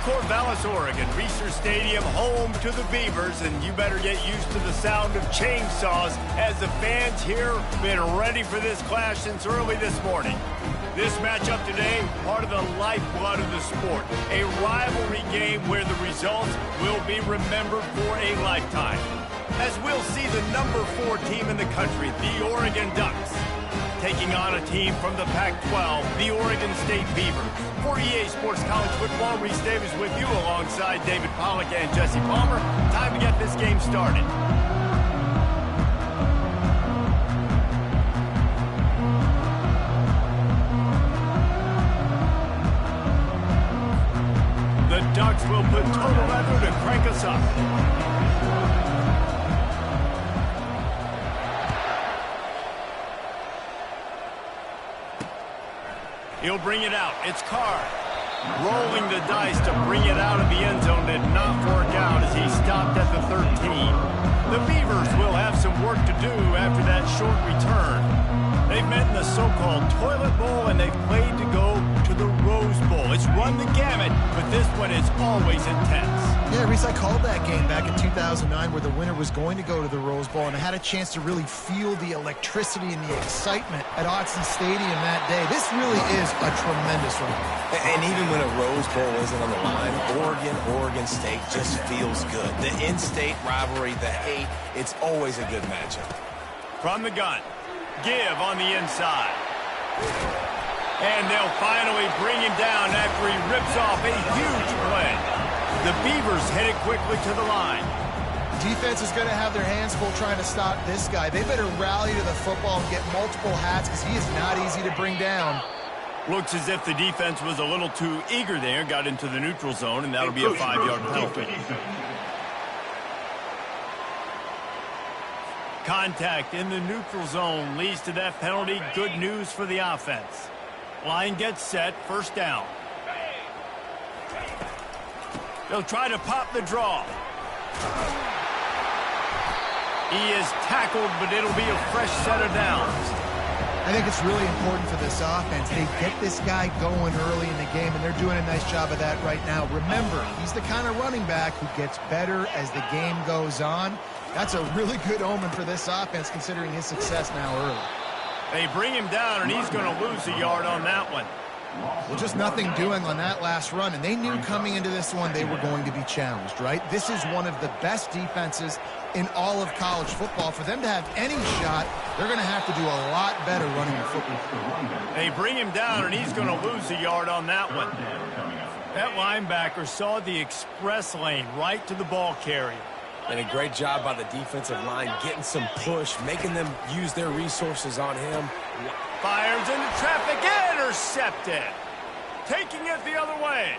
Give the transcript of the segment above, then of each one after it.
Corvallis, Oregon, Reser Stadium, home to the Beavers, and you better get used to the sound of chainsaws as the fans here have been ready for this clash since early this morning. This matchup today, part of the lifeblood of the sport, a rivalry game where the results will be remembered for a lifetime. As we'll see the number 4 team in the country, the Oregon Ducks, taking on a team from the Pac-12, the Oregon State Beavers. For EA Sports College Football, Reese Davis with you alongside David Pollack and Jesse Palmer. Time to get this game started. The Ducks will put total effort to crank us up. He'll bring it out. It's Carr. Rolling the dice to bring it out of the end zone did not work out as he stopped at the 13. The Beavers will have some work to do after that short return. They've met in the so-called Toilet Bowl, and they've played to go to the Rose Bowl. It's run the gamut, but this one is always intense. Yeah, Reese, I called that game back in 2009 where the winner was going to go to the Rose Bowl, and I had a chance to really feel the electricity and the excitement at Autzen Stadium that day. This really is a tremendous one. And even when a Rose Bowl isn't on the line, Oregon State just feels good. The in-state rivalry, the hate, it's always a good matchup. From the gun, give on the inside. And they'll finally bring him down after he rips off a huge play. The Beavers headed quickly to the line. Defense is going to have their hands full trying to stop this guy. They better rally to the football and get multiple hats because he is not easy to bring down. Looks as if the defense was a little too eager there, got into the neutral zone, and that'll be a 5-yard penalty. Contact in the neutral zone leads to that penalty. Good news for the offense. Line gets set, first down. They'll try to pop the draw. He is tackled, but it'll be a fresh set of downs. I think it's really important for this offense. They get this guy going early in the game, and they're doing a nice job of that right now. Remember, he's the kind of running back who gets better as the game goes on. That's a really good omen for this offense, considering his success now early. They bring him down, and he's going to lose a yard on that one. Well, just nothing doing on that last run, and they knew coming into this one they were going to be challenged, right? This is one of the best defenses in all of college football. For them to have any shot, they're going to have to do a lot better running the football. They bring him down, and he's going to lose a yard on that one. That linebacker saw the express lane right to the ball carrier. And a great job by the defensive line getting some push, making them use their resources on him. Fires into traffic, intercepted. Taking it the other way.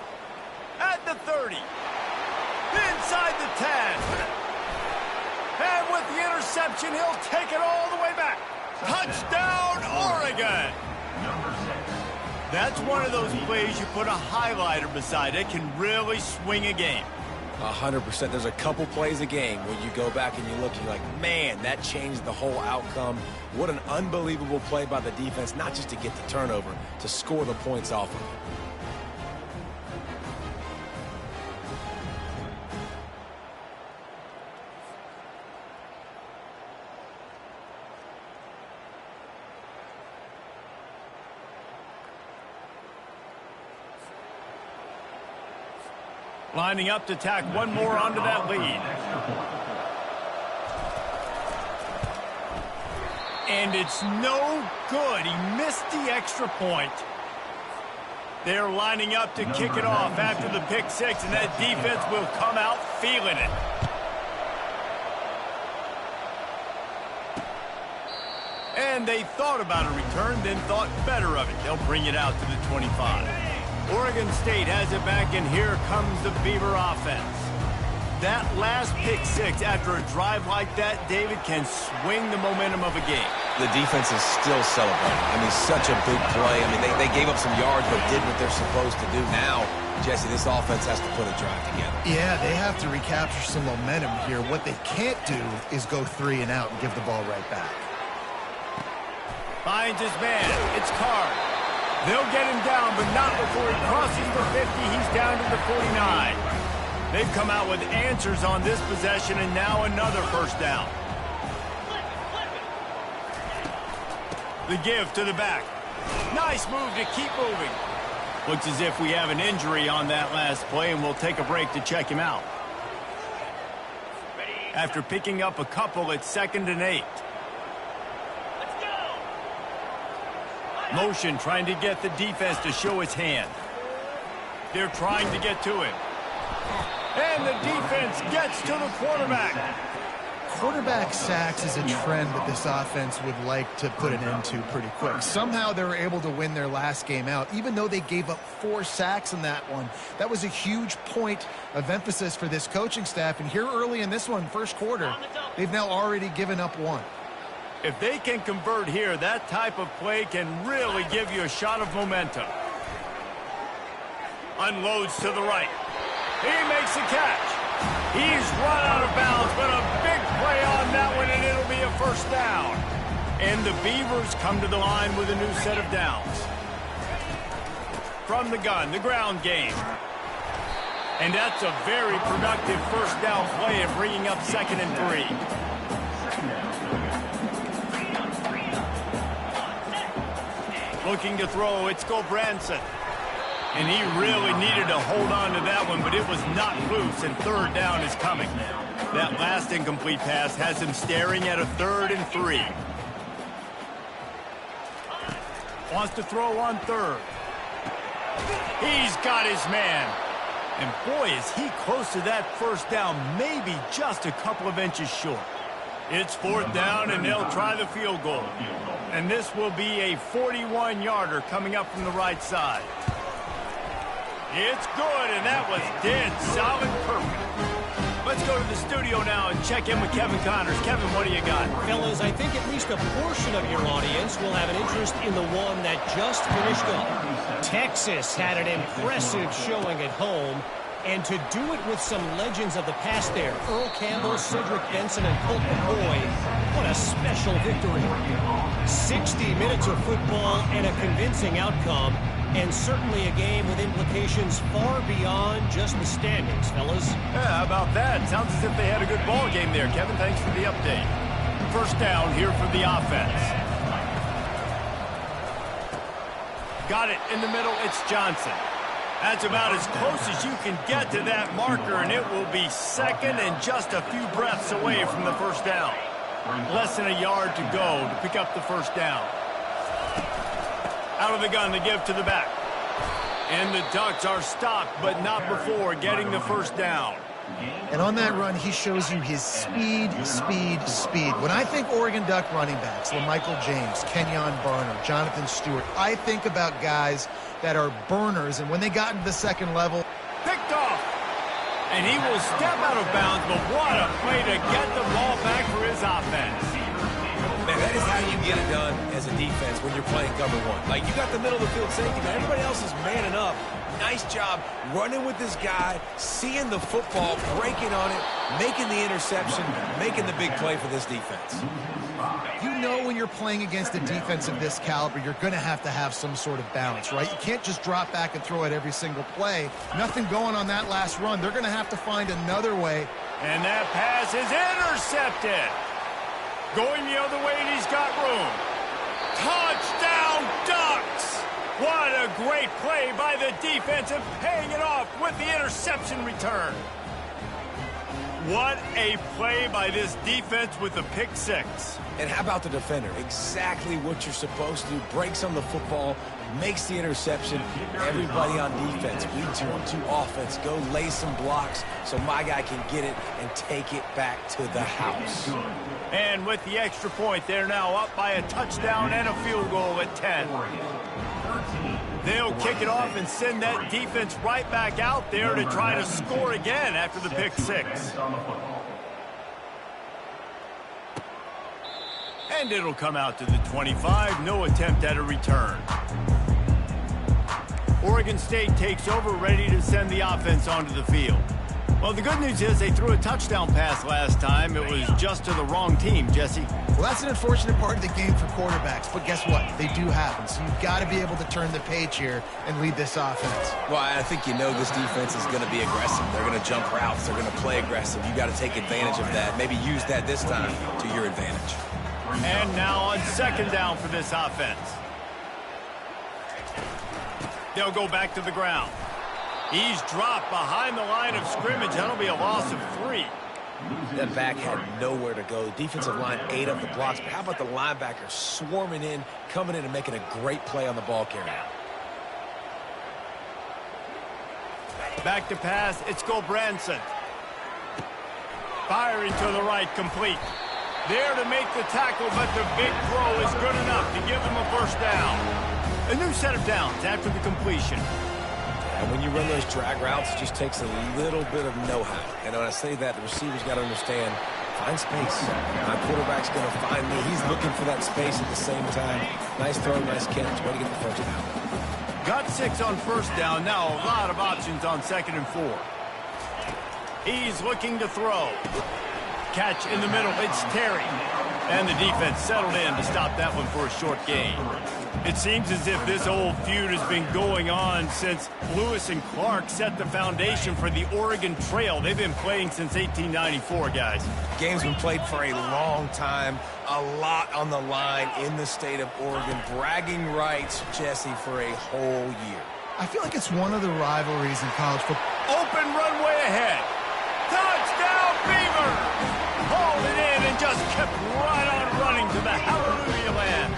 At the 30. Inside the 10. And with the interception, he'll take it all the way back. Touchdown, Oregon. That's one of those plays you put a highlighter beside. It can really swing a game. 100%. There's a couple plays a game when you go back and you look, you're like, man, that changed the whole outcome. What an unbelievable play by the defense, not just to get the turnover, to score the points off of it. Lining up to tack one more onto that lead. And it's no good. He missed the extra point. They're lining up to kick it off after the pick six, and that defense will come out feeling it. And they thought about a return, then thought better of it. They'll bring it out to the 25. Oregon State has it back, and here comes the Beaver offense. That last pick six after a drive like that, David, can swing the momentum of a game. The defense is still celebrating. I mean, such a big play. I mean, they gave up some yards but did what they're supposed to do. Now, Jesse, this offense has to put a drive together. Yeah, they have to recapture some momentum here. What they can't do is go 3 and out and give the ball right back. Finds his man. It's Carr. They'll get him down, but not before he crosses the 50. He's down to the 49. They've come out with answers on this possession, and now another first down. The give to the back. Nice move to keep moving. Looks as if we have an injury on that last play, and we'll take a break to check him out. After picking up a couple, it's 2nd and 8. Motion trying to get the defense to show its hand. They're trying to get to him. And the defense gets to the quarterback. Quarterback sacks is a trend that this offense would like to put an end to pretty quick. Somehow they were able to win their last game out, even though they gave up 4 sacks in that one. That was a huge point of emphasis for this coaching staff. And here early in this one, first quarter, they've now already given up 1. If they can convert here, that type of play can really give you a shot of momentum. Unloads to the right. He makes a catch. He's run out of bounds, but a big play on that one, and it'll be a first down. And the Beavers come to the line with a new set of downs. From the gun, the ground game. And that's a very productive first down play of bringing up 2nd and 3. Looking to throw, it's Gulbranson. And he really needed to hold on to that one, but it was not loose, and 3rd down is coming. That last incomplete pass has him staring at a 3rd and 3. Wants to throw on 3rd. He's got his man. And boy, is he close to that first down, maybe just a couple of inches short. It's 4th down, and they'll try the field goal. And this will be a 41-yarder coming up from the right side. It's good, and that was dead solid perfect. Let's go to the studio now and check in with Kevin Connors. Kevin, what do you got? Fellas, I think at least a portion of your audience will have an interest in the one that just finished up. Texas had an impressive showing at home, and to do it with some legends of the past there, Earl Campbell, Cedric Benson, and Colt McCoy, what a special victory. 60 minutes of football and a convincing outcome, and certainly a game with implications far beyond just the standings, fellas. Yeah, how about that? Sounds as if they had a good ball game there, Kevin. Thanks for the update. First down here for the offense. Got it in the middle. It's Johnson. That's about as close as you can get to that marker, and it will be 2nd and just a few breaths away from the first down. Less than a yard to go to pick up the first down. Out of the gun, the give to the back. And the Ducks are stopped, but not before getting the first down. And on that run, he shows you his speed. When I think Oregon Duck running backs, LaMichael James, Kenyon Barner, Jonathan Stewart, I think about guys that are burners, and when they got into the second level. Picked off. And he will step out of bounds, but what a play to get the ball back for his offense. Man, that is how you get it done as a defense when you're playing cover 1. Like, you got the middle of the field safety, but everybody else is manning up. Nice job running with this guy, seeing the football, breaking on it, making the interception, making the big play for this defense. You know when you're playing against a defense of this caliber, you're going to have some sort of balance, right? You can't just drop back and throw it every single play. Nothing going on that last run. They're going to have to find another way. And that pass is intercepted. Going the other way, and he's got room. Touchdown, Ducks! What a great play by the defense and paying it off with the interception return. What a play by this defense with the pick 6. And how about the defender? Exactly what you're supposed to do. Breaks on the football, makes the interception. Everybody on defense, reads you on 2 offense. Go lay some blocks so my guy can get it and take it back to the house. And with the extra point, they're now up by a touchdown and a field goal at 10. They'll kick it off and send that defense right back out there to try to score again after the pick 6. And it'll come out to the 25. No attempt at a return. Oregon State takes over, ready to send the offense onto the field. Well, the good news is they threw a touchdown pass last time. It was just to the wrong team, Jesse. Well, that's an unfortunate part of the game for quarterbacks, but guess what? They do happen, so you've got to be able to turn the page here and lead this offense. Well, I think you know this defense is going to be aggressive. They're going to jump routes. They're going to play aggressive. You got to take advantage of that. Maybe use that this time to your advantage. And now on second down for this offense. They'll go back to the ground. He's dropped behind the line of scrimmage. That'll be a loss of 3. That back had nowhere to go. The defensive line ate up the blocks, but how about the linebacker swarming in, coming in and making a great play on the ball carrier? Back to pass. It's Branson. Firing to the right, complete. There to make the tackle, but the big throw is good enough to give them a first down. A new set of downs after the completion. And when you run those drag routes, it just takes a little bit of know-how. And when I say that, the receivers got to understand, find space. My quarterback's going to find me. He's looking for that space at the same time. Nice throw, nice catch. Way to get the first down. Got 6 on first down. Now a lot of options on 2nd and 4. He's looking to throw. Catch in the middle. It's Terry. And the defense settled in to stop that one for a short gain. It seems as if this old feud has been going on since Lewis and Clark set the foundation for the Oregon Trail. They've been playing since 1894, guys. Game's been played for a long time. A lot on the line in the state of Oregon. Bragging rights, Jesse, for a whole year. I feel like it's one of the rivalries in college football. Open runway ahead. Touchdown, Beavers! Hauled it in and just kept right on running to the hallelujah land.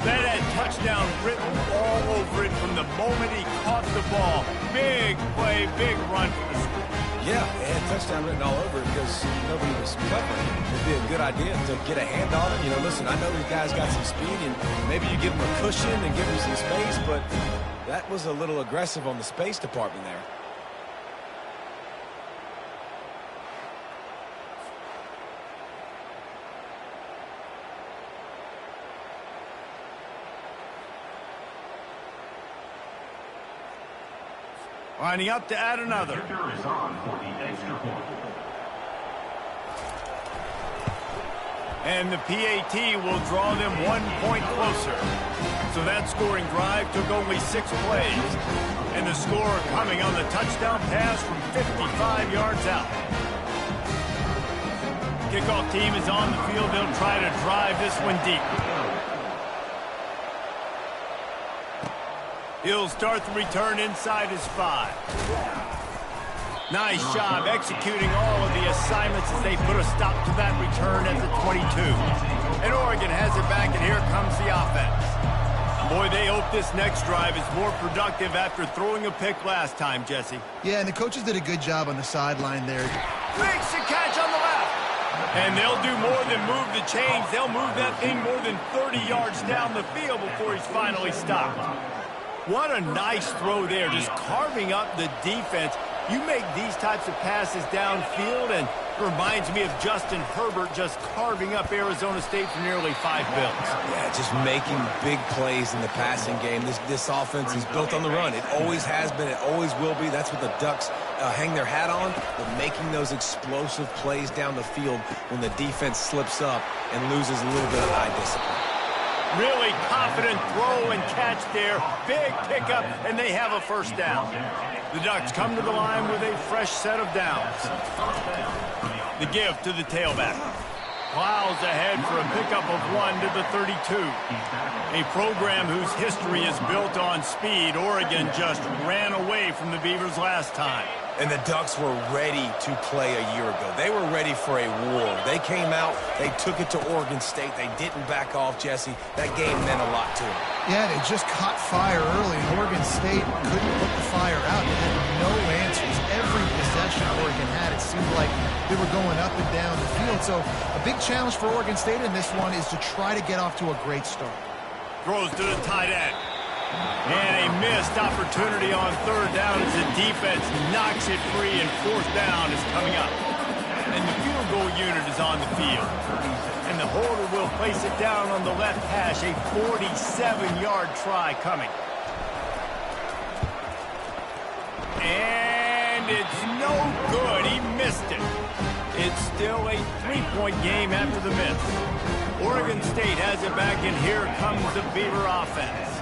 That had touchdown written all over it from the moment he caught the ball. Big play, big run for the score. Yeah, it had touchdown written all over it because nobody was covering it. It'd be a good idea to get a hand on it. You know, listen, I know these guys got some speed, and maybe you give them a cushion and give them some space, but that was a little aggressive on the space department there. Lining up to add another. And the PAT will draw them 1 point closer. So that scoring drive took only 6 plays. And the score coming on the touchdown pass from 55 yards out. Kickoff team is on the field. They'll try to drive this one deep. He'll start the return inside his 5. Nice job executing all of the assignments as they put a stop to that return at the 22. And Oregon has it back, and here comes the offense. Boy, they hope this next drive is more productive after throwing a pick last time, Jesse. Yeah, and the coaches did a good job on the sideline there. Makes the catch on the left. And they'll do more than move the chains. They'll move that thing more than 30 yards down the field before he's finally stopped. What a nice throw there, just carving up the defense. You make these types of passes downfield, and it reminds me of Justin Herbert just carving up Arizona State for nearly 5 bills. Yeah, just making big plays in the passing game. This offense is built on the run. It always has been. It always will be. That's what the Ducks hang their hat on, but making those explosive plays down the field when the defense slips up and loses a little bit of eye discipline. Really confident throw and catch there. Big pickup, and they have a first down. The Ducks come to the line with a fresh set of downs. The give to the tailback. Plows ahead for a pickup of 1 to the 32. A program whose history is built on speed. Oregon just ran away from the Beavers last time. And the Ducks were ready to play a year ago. They were ready for a war. They came out, they took it to Oregon State. They didn't back off, Jesse. That game meant a lot to them. Yeah, they just caught fire early, and Oregon State couldn't put the fire out. They had no answers. Every possession Oregon had, it seemed like they were going up and down the field. So a big challenge for Oregon State in this one is to try to get off to a great start. Throws to the tight end. And a missed opportunity on 3rd down as the defense knocks it free, and 4th down is coming up. And the field goal unit is on the field. And the holder will place it down on the left hash, a 47-yard try coming. And and it's no good. He missed it. It's still a three-point game after the miss. Oregon State has it back, and here comes the Beaver offense.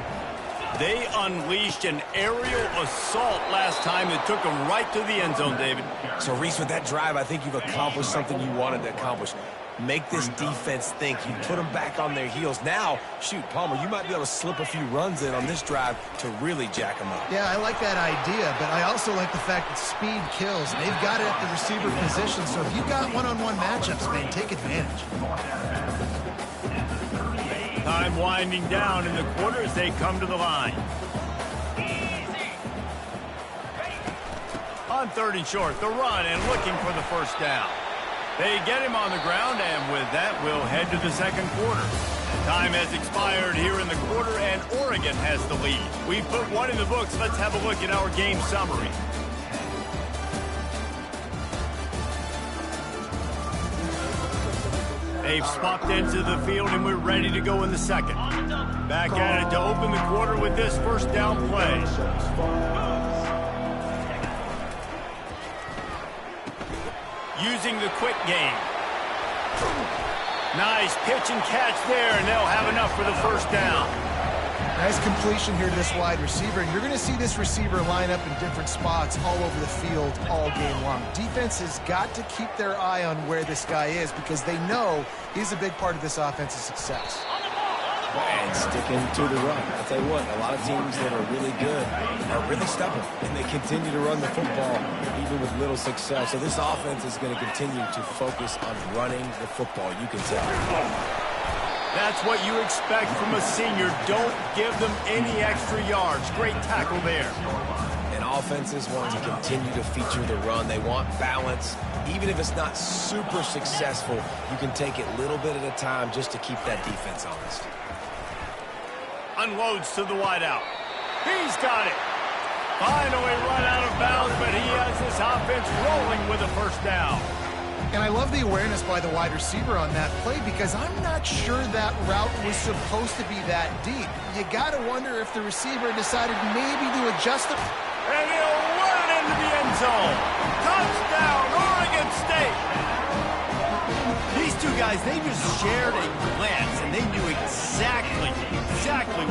They unleashed an aerial assault last time that took them right to the end zone, David. So, Reese, with that drive, I think you've accomplished something you wanted to accomplish. Make this defense think. You put them back on their heels. Now, shoot, Palmer, you might be able to slip a few runs in on this drive to really jack them up. Yeah, I like that idea, but I also like the fact that speed kills. And they've got it at the receiver position, so if you've got one-on-one matchups, man, take advantage. Time winding down in the quarter as they come to the line. On 3rd and short, the run and looking for the first down. They get him on the ground, and with that, we'll head to the second quarter. Time has expired here in the quarter, and Oregon has the lead. We've put one in the books. Let's have a look at our game summary. They've swapped into the field, and we're ready to go in the second. Back at it to open the quarter with this first down play. Using the quick game. Nice pitch and catch there, and they'll have enough for the first down. Nice completion here to this wide receiver, and you're going to see this receiver line up in different spots all over the field all game long. Defense has got to keep their eye on where this guy is because they know he's a big part of this offense's success. And sticking to the run. I'll tell you what, a lot of teams that are really good are really stubborn, and they continue to run the football even with little success. So this offense is going to continue to focus on running the football, you can tell. That's what you expect from a senior. Don't give them any extra yards. Great tackle there. And offenses want to continue to feature the run. They want balance. Even if it's not super successful, you can take it little bit at a time just to keep that defense honest. Unloads to the wideout. He's got it. Finally run out of bounds, but he has this offense rolling with a first down. And I love the awareness by the wide receiver on that play because I'm not sure that route was supposed to be that deep. You got to wonder if the receiver decided maybe to adjust it. And he'll run it into the end zone. Touchdown, Oregon State. These two guys, they just shared a glance, and they knew exactly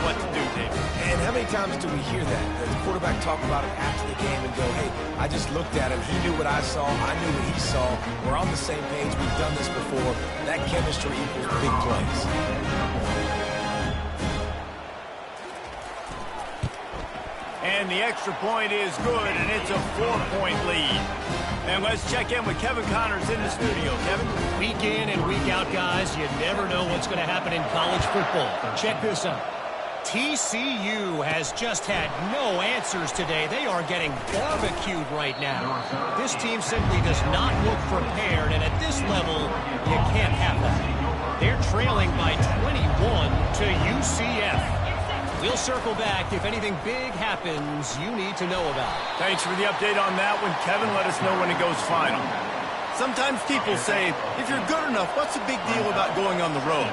what to do, David. And how many times do we hear that? The quarterback talk about it after the game and go, hey, I just looked at him. He knew what I saw. I knew what he saw. We're on the same page. We've done this before. That chemistry equals big plays. And the extra point is good, and it's a 4-point lead. And let's check in with Kevin Connors in the studio. Kevin? Week in and week out, guys, you never know what's going to happen in college football. Check this out. TCU has just had no answers today. They are getting barbecued right now. This team simply does not look prepared, and at this level, you can't have that. They're trailing by 21 to UCF. We'll circle back if anything big happens you need to know about. Thanks for the update on that one, Kevin. Let us know when it goes final. Sometimes people say, if you're good enough, what's the big deal about going on the road?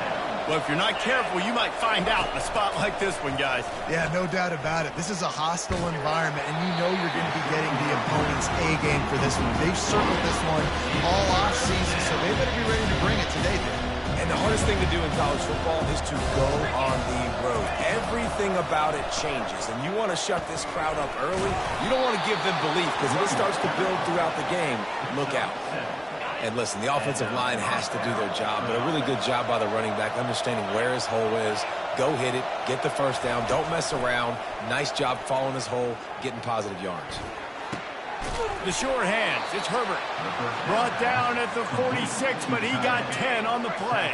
Well, if you're not careful, you might find out in a spot like this one, guys. Yeah, no doubt about it. This is a hostile environment, and you know you're going to be getting the opponent's A game for this one. They've circled this one all off season, so they better be ready to bring it today, then. And the hardest thing to do in college football is to go on the road. Everything about it changes, and you want to shut this crowd up early. You don't want to give them belief, because if it starts to build throughout the game, look out. And listen, the offensive line has to do their job, but a really good job by the running back, understanding where his hole is. Go hit it, get the first down, don't mess around. Nice job following his hole, getting positive yards. The sure hands, it's Herbert. Brought down at the 46, but he got 10 on the play.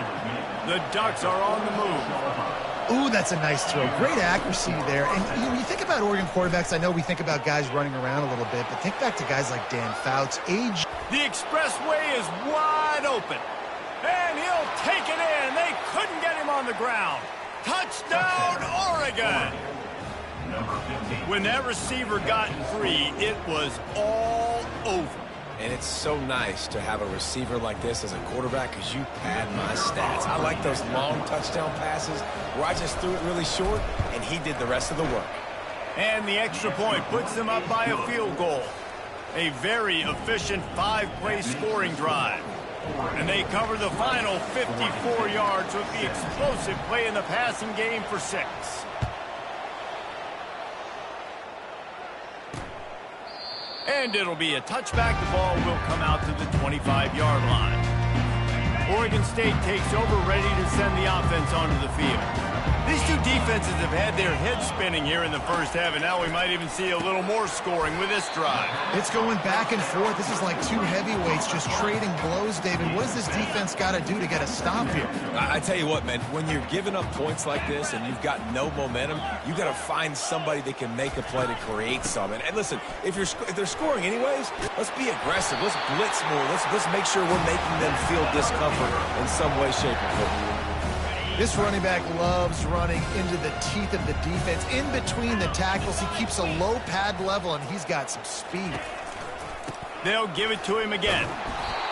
The Ducks are on the move. Ooh, that's a nice throw. Great accuracy there. And you think about Oregon quarterbacks, I know we think about guys running around a little bit, but think back to guys like Dan Fouts, age. The expressway is wide open. And he'll take it in. They couldn't get him on the ground. Touchdown, Oregon! When that receiver got free, it was all over. And it's so nice to have a receiver like this as a quarterback because you pad my stats. I like those long touchdown passes where I just threw it really short and he did the rest of the work. And the extra point puts them up by a field goal. A very efficient 5-play scoring drive. And they cover the final 54 yards with the explosive play in the passing game for 6. And it'll be a touchback. The ball will come out to the 25-yard line. Oregon State takes over, ready to send the offense onto the field. These two defenses have had their heads spinning here in the first half, and now we might even see a little more scoring with this drive. It's going back and forth. This is like two heavyweights just trading blows, David. What does this defense got to do to get a stop here? I tell you what, man, when you're giving up points like this and you've got no momentum, you got to find somebody that can make a play to create some. And listen, if they're scoring anyways, let's be aggressive. Let's blitz more. Let's make sure we're making them feel discomfort in some way, shape, or form. This running back loves running into the teeth of the defense. In between the tackles, he keeps a low pad level, and he's got some speed. They'll give it to him again.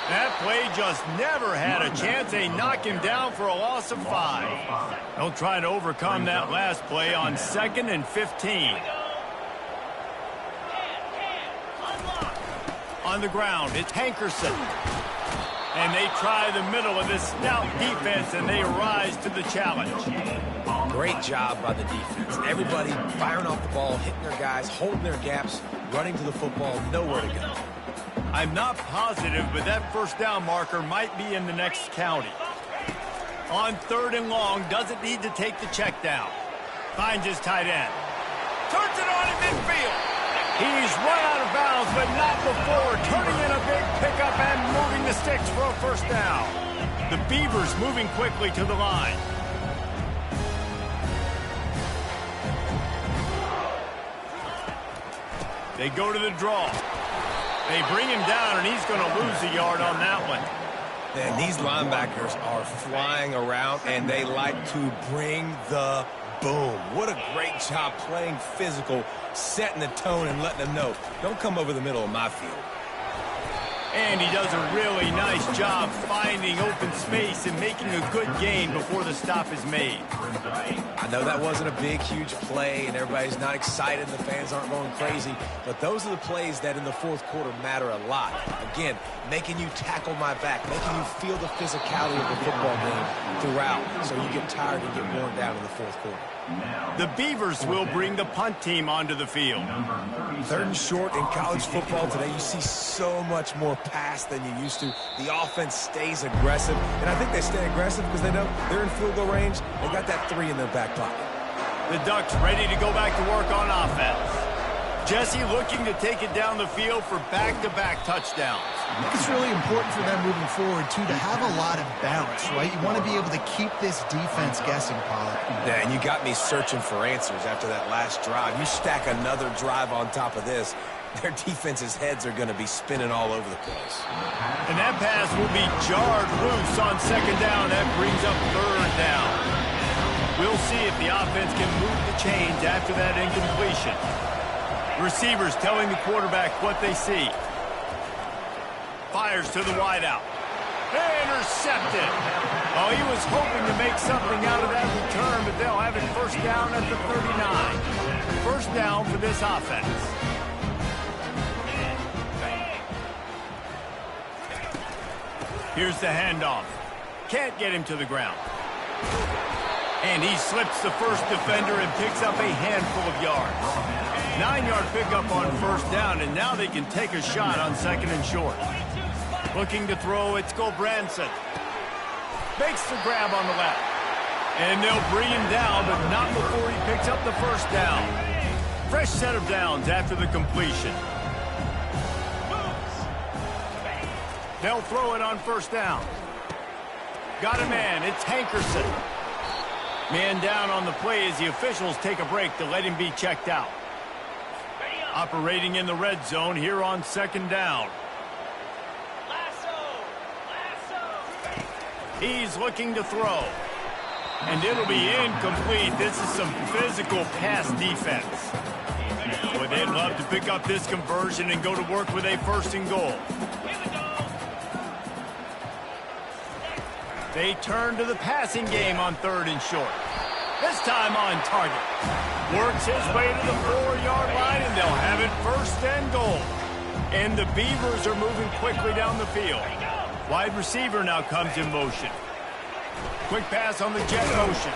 That play just never had a chance. They knock him down for a loss of 5. They'll try to overcome that last play on 2nd and 15. On the ground, it's Hankerson. And they try the middle of this stout defense, and they rise to the challenge. Great job by the defense. Everybody firing off the ball, hitting their guys, holding their gaps, running to the football, nowhere to go. I'm not positive, but that first down marker might be in the next county. On 3rd and long, doesn't need to take the check down. Finds his tight end. Turns it on in midfield. He's run out of bounds, but not before turning in a big pickup and moving the sticks for a first down. The Beavers moving quickly to the line. They go to the draw. They bring him down, and he's going to lose a yard on that one. Man, these linebackers are flying around, and they like to bring the boom. What a great job playing physical, setting the tone and letting them know, don't come over the middle of my field. And he does a really nice job finding open space and making a good gain before the stop is made. I know that wasn't a big, huge play, and everybody's not excited, the fans aren't going crazy, but those are the plays that in the 4th quarter matter a lot. Again, making you tackle my back, making you feel the physicality of the football game throughout, so you get tired and get worn down in the 4th quarter. The Beavers will bring the punt team onto the field. 3rd and short in college football today, you see so much more pass than you used to. The offense stays aggressive, and I think they stay aggressive because they know they're in field goal range. They got that 3 in their back pocket. The Ducks ready to go back to work on offense. Jesse looking to take it down the field for back-to-back touchdowns. I think it's really important for them moving forward, too, to have a lot of balance, right? You want to be able to keep this defense guessing, Pollard. Yeah, and you got me searching for answers after that last drive. You stack another drive on top of this, their defense's heads are going to be spinning all over the place. And that pass will be jarred loose on 2nd down. That brings up 3rd down. We'll see if the offense can move the chains after that incompletion. Receivers telling the quarterback what they see. Fires to the wideout. Intercepted. Oh, he was hoping to make something out of that return, but they'll have it first down at the 39. First down for this offense. Here's the handoff. Can't get him to the ground. And he slips the first defender and picks up a handful of yards. 9-yard pickup on first down, and now they can take a shot on 2nd and short. Looking to throw, it's Gobranson. Makes the grab on the left. And they'll bring him down, but not before he picks up the first down. Fresh set of downs after the completion. They'll throw it on first down. Got a man, it's Hankerson. Man down on the play as the officials take a break to let him be checked out. Operating in the red zone here on 2nd down. He's looking to throw. And it'll be incomplete. This is some physical pass defense. Boy, they'd love to pick up this conversion and go to work with a 1st and goal. They turn to the passing game on 3rd and short. This time on target. Works his way to the 4-yard line, and they'll have it 1st and goal. And the Beavers are moving quickly down the field. Wide receiver now comes in motion. Quick pass on the jet motion.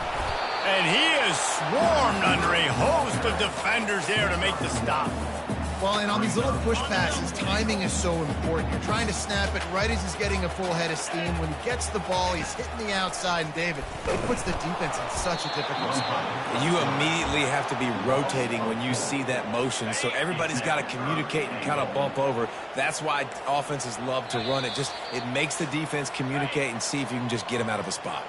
And he is swarmed under a host of defenders there to make the stop. Well, and on these little push passes, timing is so important. You're trying to snap it right as he's getting a full head of steam. When he gets the ball, he's hitting the outside, and David, it puts the defense in such a difficult spot. You immediately have to be rotating when you see that motion, so everybody's got to communicate and kind of bump over. That's why offenses love to run it. It makes the defense communicate and see if you can just get him out of a spot.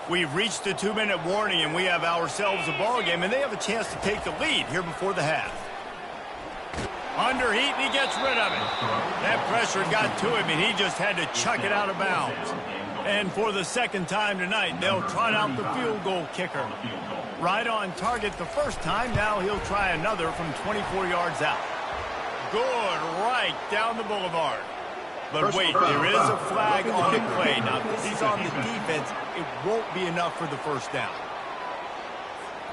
We've reached the 2-minute warning, and we have ourselves a ball game, and they have a chance to take the lead here before the half. Under heat, and he gets rid of it. That pressure got to him, and he just had to chuck it out of bounds. And for the second time tonight, they'll trot out the field goal kicker. Right on target the first time. Now he'll try another from 24 yards out. Good, right down the boulevard. But wait, there is a flag on the play. Now, this is on the defense. It won't be enough for the first down.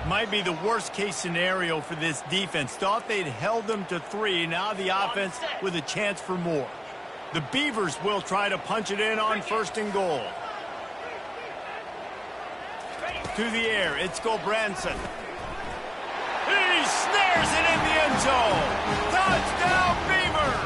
Might be the worst-case scenario for this defense. Thought they'd held them to 3. Now the offense with a chance for more. The Beavers will try to punch it in on 1st and goal. To the air, it's Gulbranson. He snares it in the end zone. Touchdown, Beavers!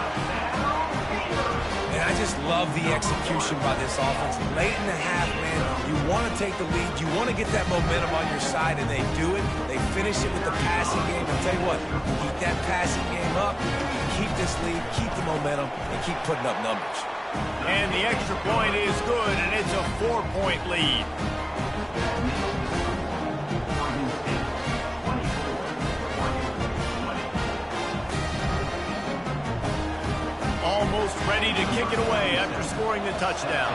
And I just love the execution by this offense. Late in the half, man, you want to take the lead. You want to get that momentum on your side, and they do it. They finish it with the passing game. I'll tell you what, keep that passing game up, keep this lead, keep the momentum, and keep putting up numbers. And the extra point is good, and it's a 4-point lead. Almost ready to kick it away after scoring the touchdown.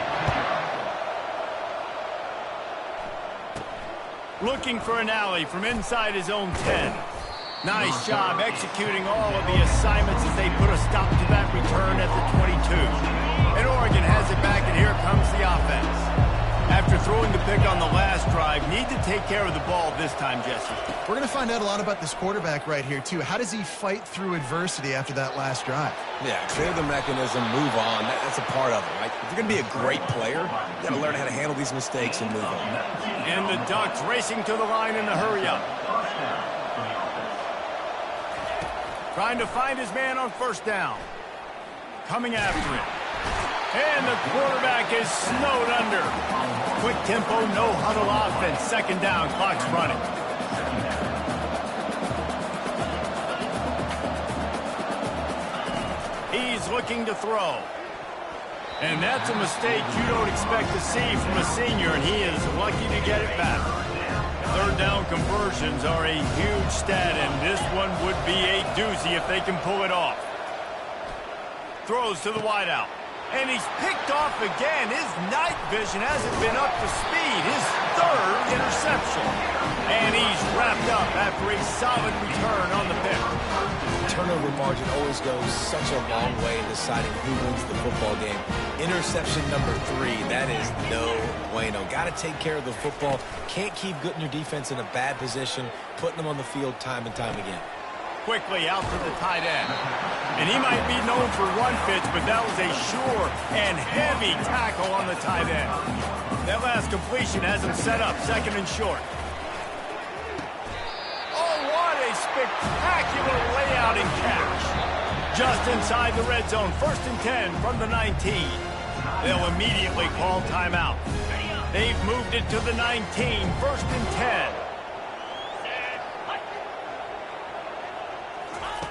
Looking for an alley from inside his own 10. Nice job executing all of the assignments as they put a stop to that return at the 22. And Oregon has it back, and here comes the offense. After throwing the pick on the last drive, need to take care of the ball this time, Jesse. We're going to find out a lot about this quarterback right here, too. How does he fight through adversity after that last drive? Yeah, clear the mechanism, move on. That's a part of it, right? If you're going to be a great player, you got to learn how to handle these mistakes and move on. And the Ducks racing to the line in the hurry-up. Trying to find his man on 1st down. Coming after it. And the quarterback is snowed under. Quick tempo, no huddle offense. 2nd down, clock's running. He's looking to throw. And that's a mistake you don't expect to see from a senior, and he is lucky to get it back. 3rd down conversions are a huge stat, and this one would be a doozy if they can pull it off. Throws to the wideout. And he's picked off again. His night vision hasn't been up to speed. His 3rd interception. And he's wrapped up after a solid return on the pick. Turnover margin always goes such a long way in deciding who wins the football game. Interception number 3, that is no bueno. Got to take care of the football. Can't keep putting your defense in a bad position, putting them on the field time and time again. Quickly out to the tight end. And he might be known for run fits, but that was a sure and heavy tackle on the tight end. That last completion has him set up 2nd and short. Oh, what a spectacular layout and catch. Just inside the red zone, 1st and 10 from the 19. They'll immediately call timeout. They've moved it to the 19, 1st and 10.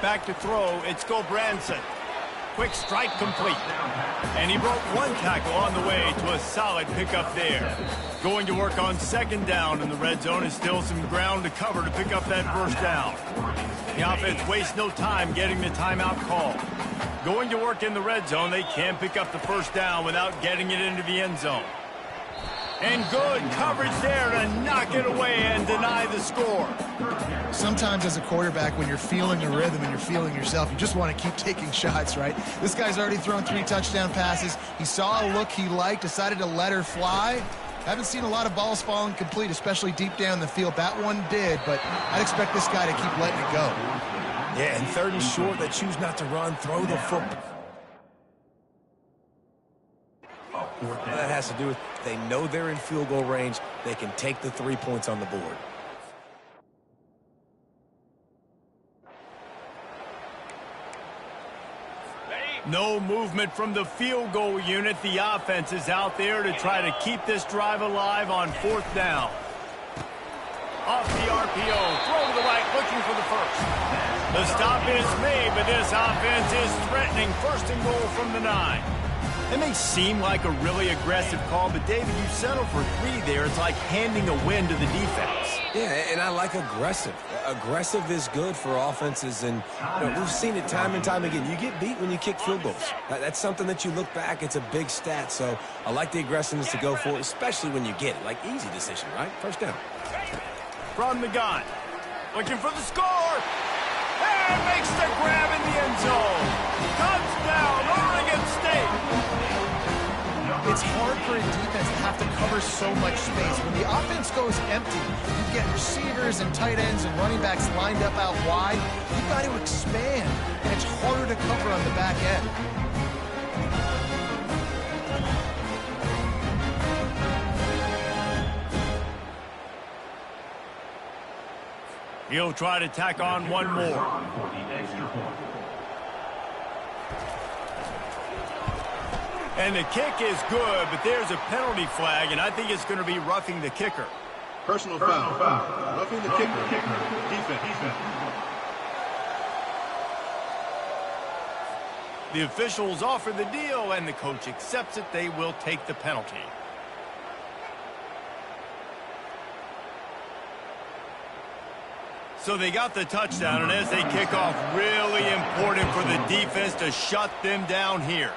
Back to throw, it's Gulbranson. Quick strike complete. And he broke 1 tackle on the way to a solid pickup there. Going to work on 2nd down in the red zone, and still some ground to cover to pick up that 1st down. The offense wastes no time getting the timeout call. Going to work in the red zone, they can pick up the 1st down without getting it into the end zone. And good coverage there to knock it away and deny the score. Sometimes as a quarterback, when you're feeling a rhythm and you're feeling yourself, you just want to keep taking shots, right? This guy's already thrown 3 touchdown passes. He saw a look he liked, decided to let her fly, Haven't seen a lot of balls falling complete, especially deep down the field. That one did, but I'd expect this guy to keep letting it go. Yeah, and 3rd and short, they choose not to run, throw the football. That has to do with they know they're in field goal range. They can take the 3 points on the board. No movement from the field goal unit. The offense is out there to try to keep this drive alive on 4th down. Off the RPO, throw to the right, looking for the first. The stop is made, but this offense is threatening 1st and goal from the 9. It may seem like a really aggressive call, but David, you settle for 3 there. It's like handing a win to the defense. Yeah, and I like aggressive. Aggressive is good for offenses, and we've seen it time and time again. You get beat when you kick field goals. That's something that you look back, it's a big stat, so I like the aggressiveness to go for it, especially when you get it. Like, easy decision, right? 1st down. From the gun, looking for the score, and makes the grab in the end zone. Touchdown, Oregon State. It's hard for a defense to have to cover so much space. When the offense goes empty, you get receivers and tight ends and running backs lined up out wide. You've got to expand, and it's harder to cover on the back end. He'll try to tack on one more. And the kick is good, but there's a penalty flag, and I think it's going to be roughing the kicker. Personal foul. Roughing the kicker. Defense. The officials offer the deal, and the coach accepts it. They will take the penalty. So they got the touchdown, and as they kick off, really important for the defense to shut them down here.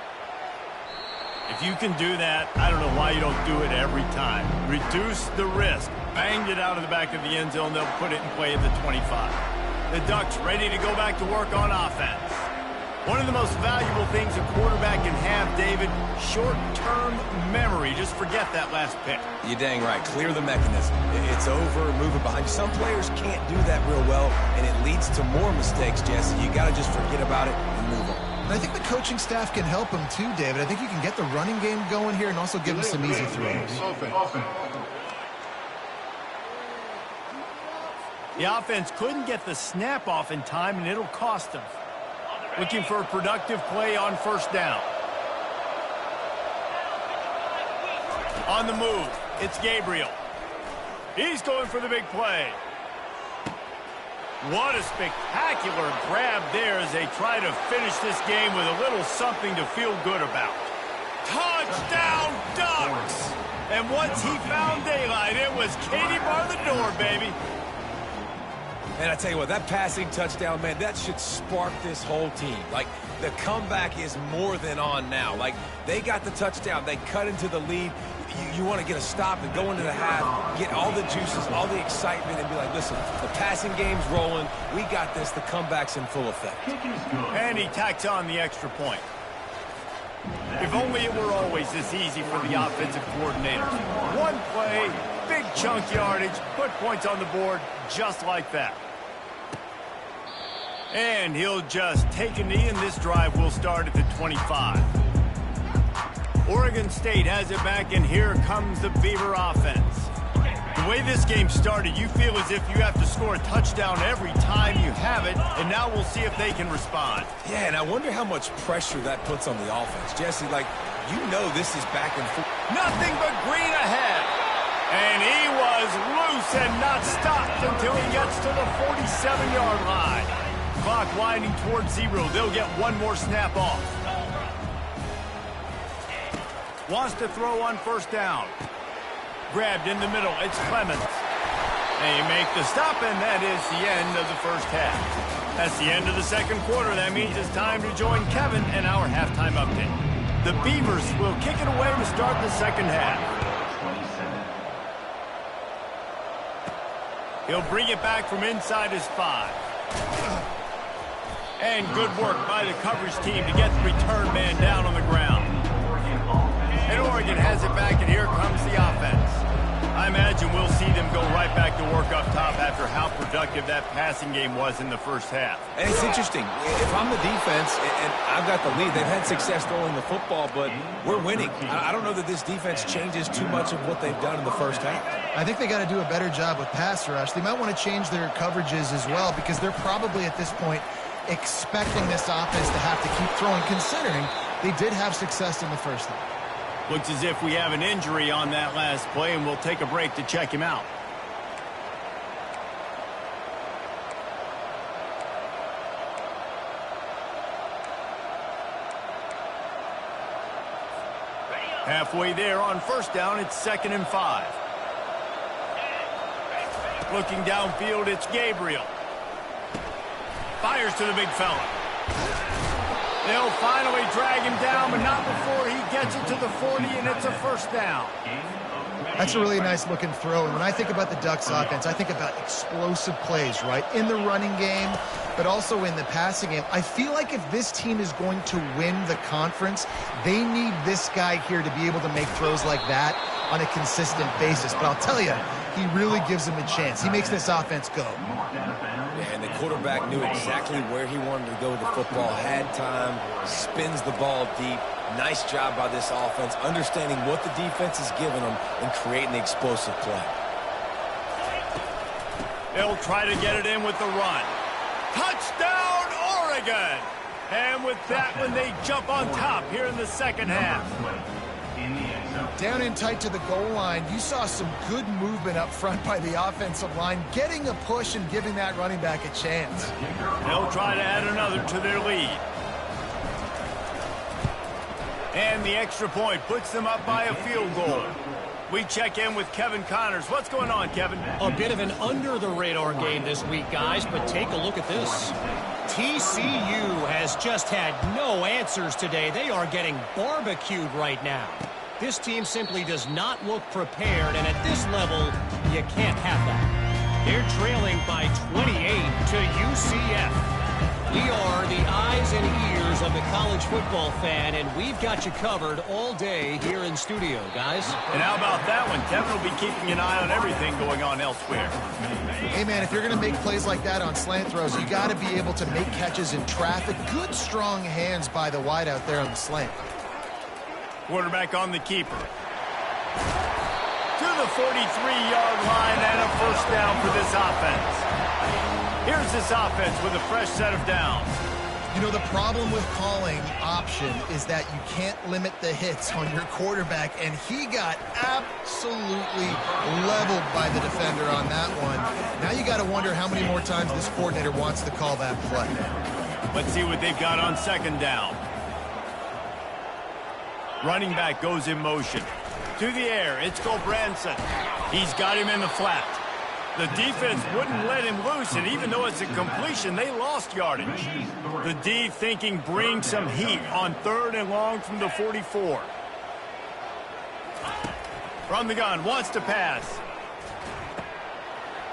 If you can do that, I don't know why you don't do it every time. Reduce the risk. Banged it out of the back of the end zone. They'll put it in play at the 25. The Ducks ready to go back to work on offense. One of the most valuable things a quarterback can have, David, short-term memory. Just forget that last pick. You're dang right. Clear the mechanism. It's over, move it behind you. Some players can't do that real well, and it leads to more mistakes, Jesse. You got to just forget about it and move on. And I think the coaching staff can help him too, David. I think you can get the running game going here and also give him some easy throws. The offense couldn't get the snap off in time, and it'll cost them. Looking for a productive play on 1st down. On the move, it's Gabriel. He's going for the big play. What a spectacular grab there as they try to finish this game with a little something to feel good about. Touchdown, Ducks! And once he found daylight, it was Katie bar the door, baby. And I tell you what, that passing touchdown, man, that should spark this whole team. Like, the comeback is more than on now. Like, they got the touchdown. They cut into the lead. You want to get a stop and go into the half, get all the juices, all the excitement, and be like, listen, the passing game's rolling. We got this. The comeback's in full effect. And he tacks on the extra point. If only it were always this easy for the offensive coordinators. One play, big chunk yardage, put points on the board just like that. And he'll just take a knee, and this drive will start at the 25. Oregon State has it back, and here comes the Beaver offense. The way this game started, you feel as if you have to score a touchdown every time you have it, and now we'll see if they can respond. Yeah, and I wonder how much pressure that puts on the offense. Jesse, like, you know this is back and forth. Nothing but green ahead. And he was loose and not stopped until he gets to the 47-yard line. Clock winding towards 0. They'll get one more snap off. Wants to throw on 1st down. Grabbed in the middle. It's Clemens. They make the stop, and that is the end of the 1st half. That's the end of the 2nd quarter. That means it's time to join Kevin in our halftime update. The Beavers will kick it away to start the 2nd half. He'll bring it back from inside his 5. And good work by the coverage team to get the return man down on the ground. And Oregon has it back, and here comes the offense. go right back to work up top after how productive that passing game was in the first half. And it's interesting. If I'm the defense and I've got the lead, they've had success throwing the football, but we're winning. I don't know that this defense changes too much of what they've done in the first half. I think they got to do a better job with pass rush. They might want to change their coverages as well because they're probably at this point expecting this offense to have to keep throwing, considering they did have success in the first half. Looks as if we have an injury on that last play, and we'll take a break to check him out. Halfway there on first down, it's 2nd and 5. Looking downfield, it's Gabriel. Fires to the big fella. They'll finally drag him down, but not before he gets it to the 40, and it's a first down. That's a really nice looking throw. And when I think about the Ducks offense, I think about explosive plays, right? In the running game, but also in the passing game. I feel like if this team is going to win the conference, they need this guy here to be able to make throws like that on a consistent basis. But I'll tell you, he really gives them a chance. He makes this offense go. And the quarterback knew exactly where he wanted to go with the football, had time, spins the ball deep. Nice job by this offense, understanding what the defense is giving them and creating the explosive play. They'll try to get it in with the run. Touchdown, Oregon! And with that one, they jump on top here in the second half. Down in tight to the goal line, you saw some good movement up front by the offensive line, getting a push and giving that running back a chance. They'll try to add another to their lead. And the extra point puts them up by a field goal. We check in with Kevin Connors. What's going on, Kevin? A bit of an under-the-radar game this week, guys, but take a look at this. TCU has just had no answers today. They are getting barbecued right now. This team simply does not look prepared, and at this level, you can't have that. They're trailing by 28 to UCF. We are the eyes and ears of the college football fan, and we've got you covered all day here in studio, guys. And how about that one? Kevin will be keeping an eye on everything going on elsewhere. Hey, man, if you're going to make plays like that on slant throws, you got to be able to make catches in traffic. Good, strong hands by the wide out there on the slant. Quarterback on the keeper. To the 43-yard line and a first down for this offense. Here's this offense with a fresh set of downs. You know, the problem with calling option is that you can't limit the hits on your quarterback, and he got absolutely leveled by the defender on that one. Now you got to wonder how many more times this coordinator wants to call that play. Let's see what they've got on second down. Running back goes in motion. To the air, it's Gulbranson. He's got him in the flat. The defense wouldn't let him loose, and even though it's a completion, they lost yardage. The D thinking bring some heat on 3rd and long from the 44. From the gun, wants to pass.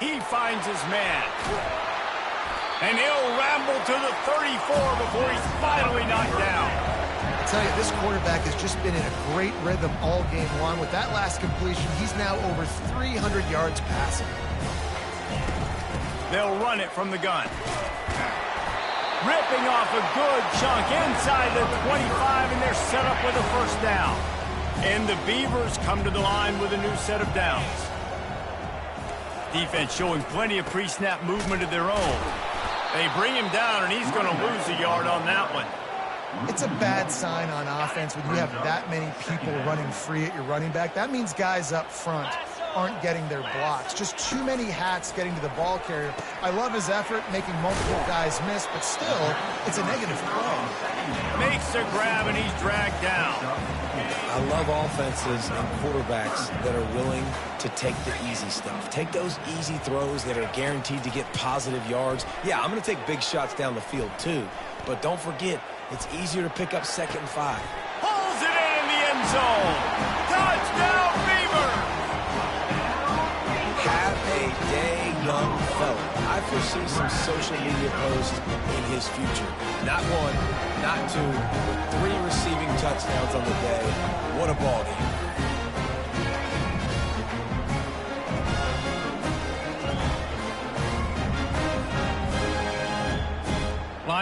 He finds his man. And he'll ramble to the 34 before he's finally knocked down. I tell you, this quarterback has just been in a great rhythm all game long. With that last completion, he's now over 300 yards passing. They'll run it from the gun. Ripping off a good chunk inside the 25, and they're set up with a first down. And the Beavers come to the line with a new set of downs. Defense showing plenty of pre-snap movement of their own. They bring him down, and he's going to lose a yard on that one. It's a bad sign on offense when you have that many people running free at your running back. That means guys up front aren't getting their blocks. Just too many hats getting to the ball carrier. I love his effort, making multiple guys miss, but still, it's a negative play. Makes a grab, and he's dragged down. I love offenses and quarterbacks that are willing to take the easy stuff. Take those easy throws that are guaranteed to get positive yards. Yeah, I'm going to take big shots down the field too, but don't forget, it's easier to pick up 2nd and 5. Pulls it in the end zone. Touchdown, Beavers! Have a day, young fella. I foresee some social media posts in his future. Not one, not two, but 3 receiving touchdowns on the day. What a ball game.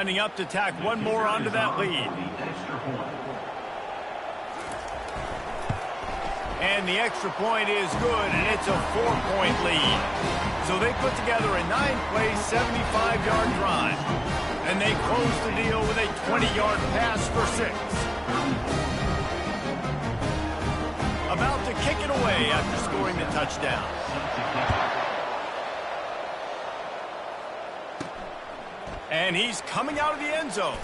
Lining up to tack one more onto that lead. And the extra point is good, and it's a 4-point lead. So they put together a 9-play, 75-yard drive. And they close the deal with a 20-yard pass for 6. About to kick it away after scoring the touchdown. And he's coming out of the end zone.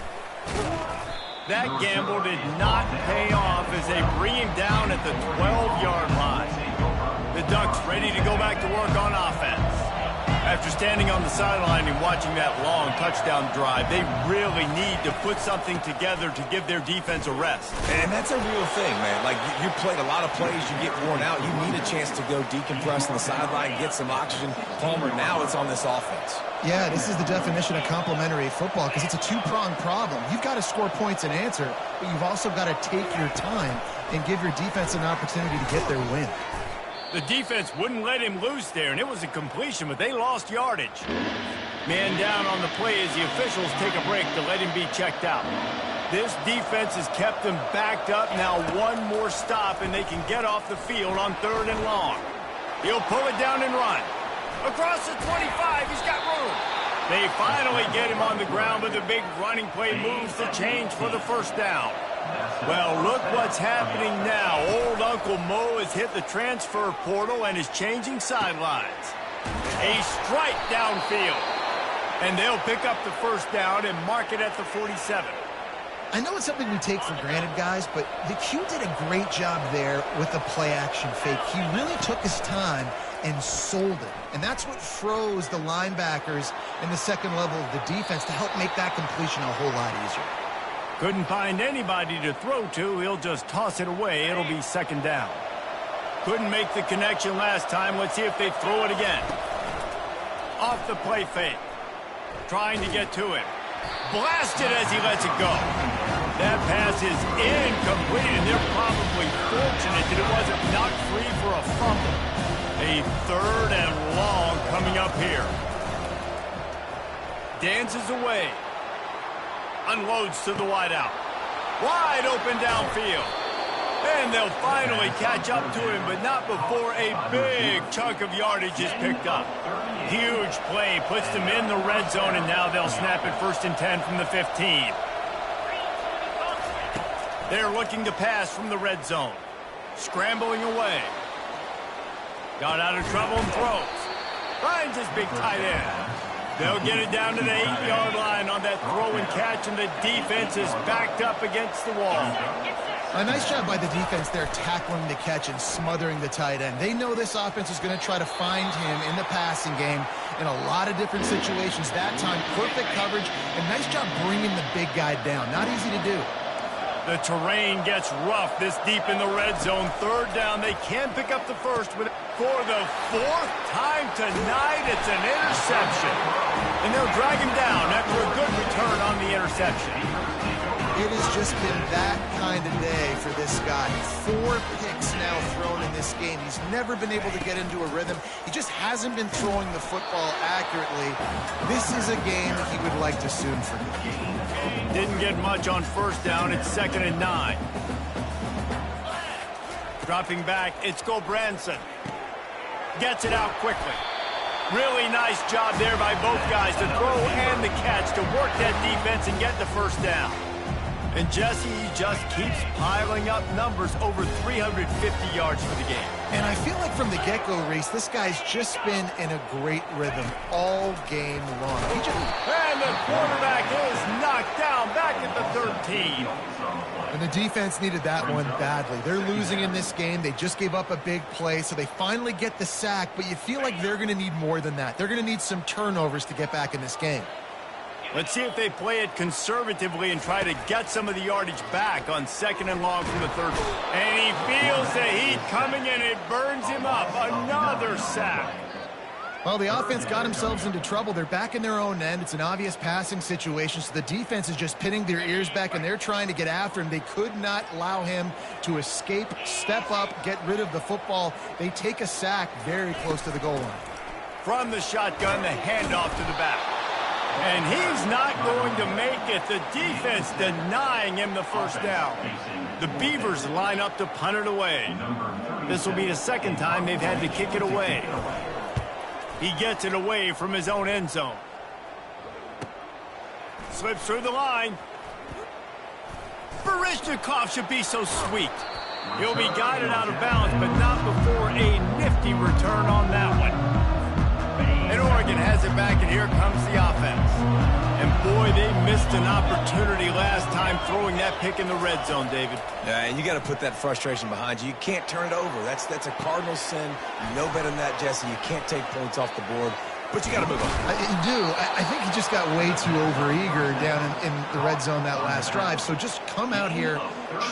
That gamble did not pay off as they bring him down at the 12-yard line. The Ducks ready to go back to work on offense. After standing on the sideline and watching that long touchdown drive, they really need to put something together to give their defense a rest. And that's a real thing, man. Like, you played a lot of plays, you get worn out. You need a chance to go decompress on the sideline, get some oxygen. Palmer, now it's on this offense. Yeah, this is the definition of complementary football because it's a two-pronged problem. You've got to score points and answer, but you've also got to take your time and give your defense an opportunity to get their win. The defense wouldn't let him loose there, and it was a completion, but they lost yardage. Man down on the play as the officials take a break to let him be checked out. This defense has kept them backed up. Now one more stop, and they can get off the field on 3rd and long. He'll pull it down and run. Across the 25, he's got room. They finally get him on the ground, but the big running play moves the change for the first down. Well, look what's happening now. Old Uncle Mo has hit the transfer portal and is changing sidelines. A strike downfield. And they'll pick up the first down and mark it at the 47. I know it's something we take for granted, guys, but the Q did a great job there with the play-action fake. He really took his time and sold it. And that's what froze the linebackers in the second level of the defense to help make that completion a whole lot easier. Couldn't find anybody to throw to. He'll just toss it away. It'll be 2nd down. Couldn't make the connection last time. Let's see if they throw it again. Off the play fake. Trying to get to him. Blasted as he lets it go. That pass is incomplete, and they're probably fortunate that it wasn't knocked free for a fumble. A 3rd and long coming up here. Dances away. Unloads to the wideout. Wide open downfield. And they'll finally catch up to him, but not before a big chunk of yardage is picked up. Huge play, puts them in the red zone, and now they'll snap it 1st and 10 from the 15. They're looking to pass from the red zone. Scrambling away. Got out of trouble and throws. Finds his big tight end. They'll get it down to the 8-yard line on that throw and catch, and the defense is backed up against the wall. A nice job by the defense there tackling the catch and smothering the tight end. They know this offense is going to try to find him in the passing game in a lot of different situations. That time, perfect coverage, and nice job bringing the big guy down. Not easy to do. The terrain gets rough this deep in the red zone. 3rd down. They can pick up the first for the 4th time tonight. It's an interception. And they'll drag him down after a good return on the interception. It has just been that kind of day for this guy. 4 picks now thrown in this game. He's never been able to get into a rhythm. He just hasn't been throwing the football accurately. This is a game he would like to soon forget. Didn't get much on 1st down. It's 2nd and 9. Dropping back, it's Gobranson. Gets it out quickly. Really nice job there by both guys to throw and the catch to work that defense and get the first down. And Jesse just keeps piling up numbers, over 350 yards for the game. And I feel like from the get-go, Reese, this guy's just been in a great rhythm all game long. And the quarterback is knocked down back at the 13. And the defense needed that one badly. They're losing in this game. They just gave up a big play, so they finally get the sack, but you feel like they're going to need more than that. They're going to need some turnovers to get back in this game. Let's see if they play it conservatively and try to get some of the yardage back on 2nd and long from the 3rd. And he feels the heat coming and it burns him up. Another sack. Well, the offense got themselves into trouble. They're back in their own end. It's an obvious passing situation, so the defense is just pinning their ears back, and they're trying to get after him. They could not allow him to escape, step up, get rid of the football. They take a sack very close to the goal line. From the shotgun, the handoff to the back. And he's not going to make it. The defense denying him the first down. The Beavers line up to punt it away. This will be the second time they've had to kick it away. He gets it away from his own end zone. Slips through the line. Barishnikov should be so sweet. He'll be guided out of bounds, but not before a nifty return on that one. And Oregon has it back, and here comes the offense. And boy, they missed an opportunity last time throwing that pick in the red zone, David. Yeah, and you got to put that frustration behind you. You can't turn it over. That's a cardinal sin. You know better than that, Jesse. You can't take points off the board. But you got to move on. You do. I think he just got way too overeager down in the red zone that last drive. So just come out here,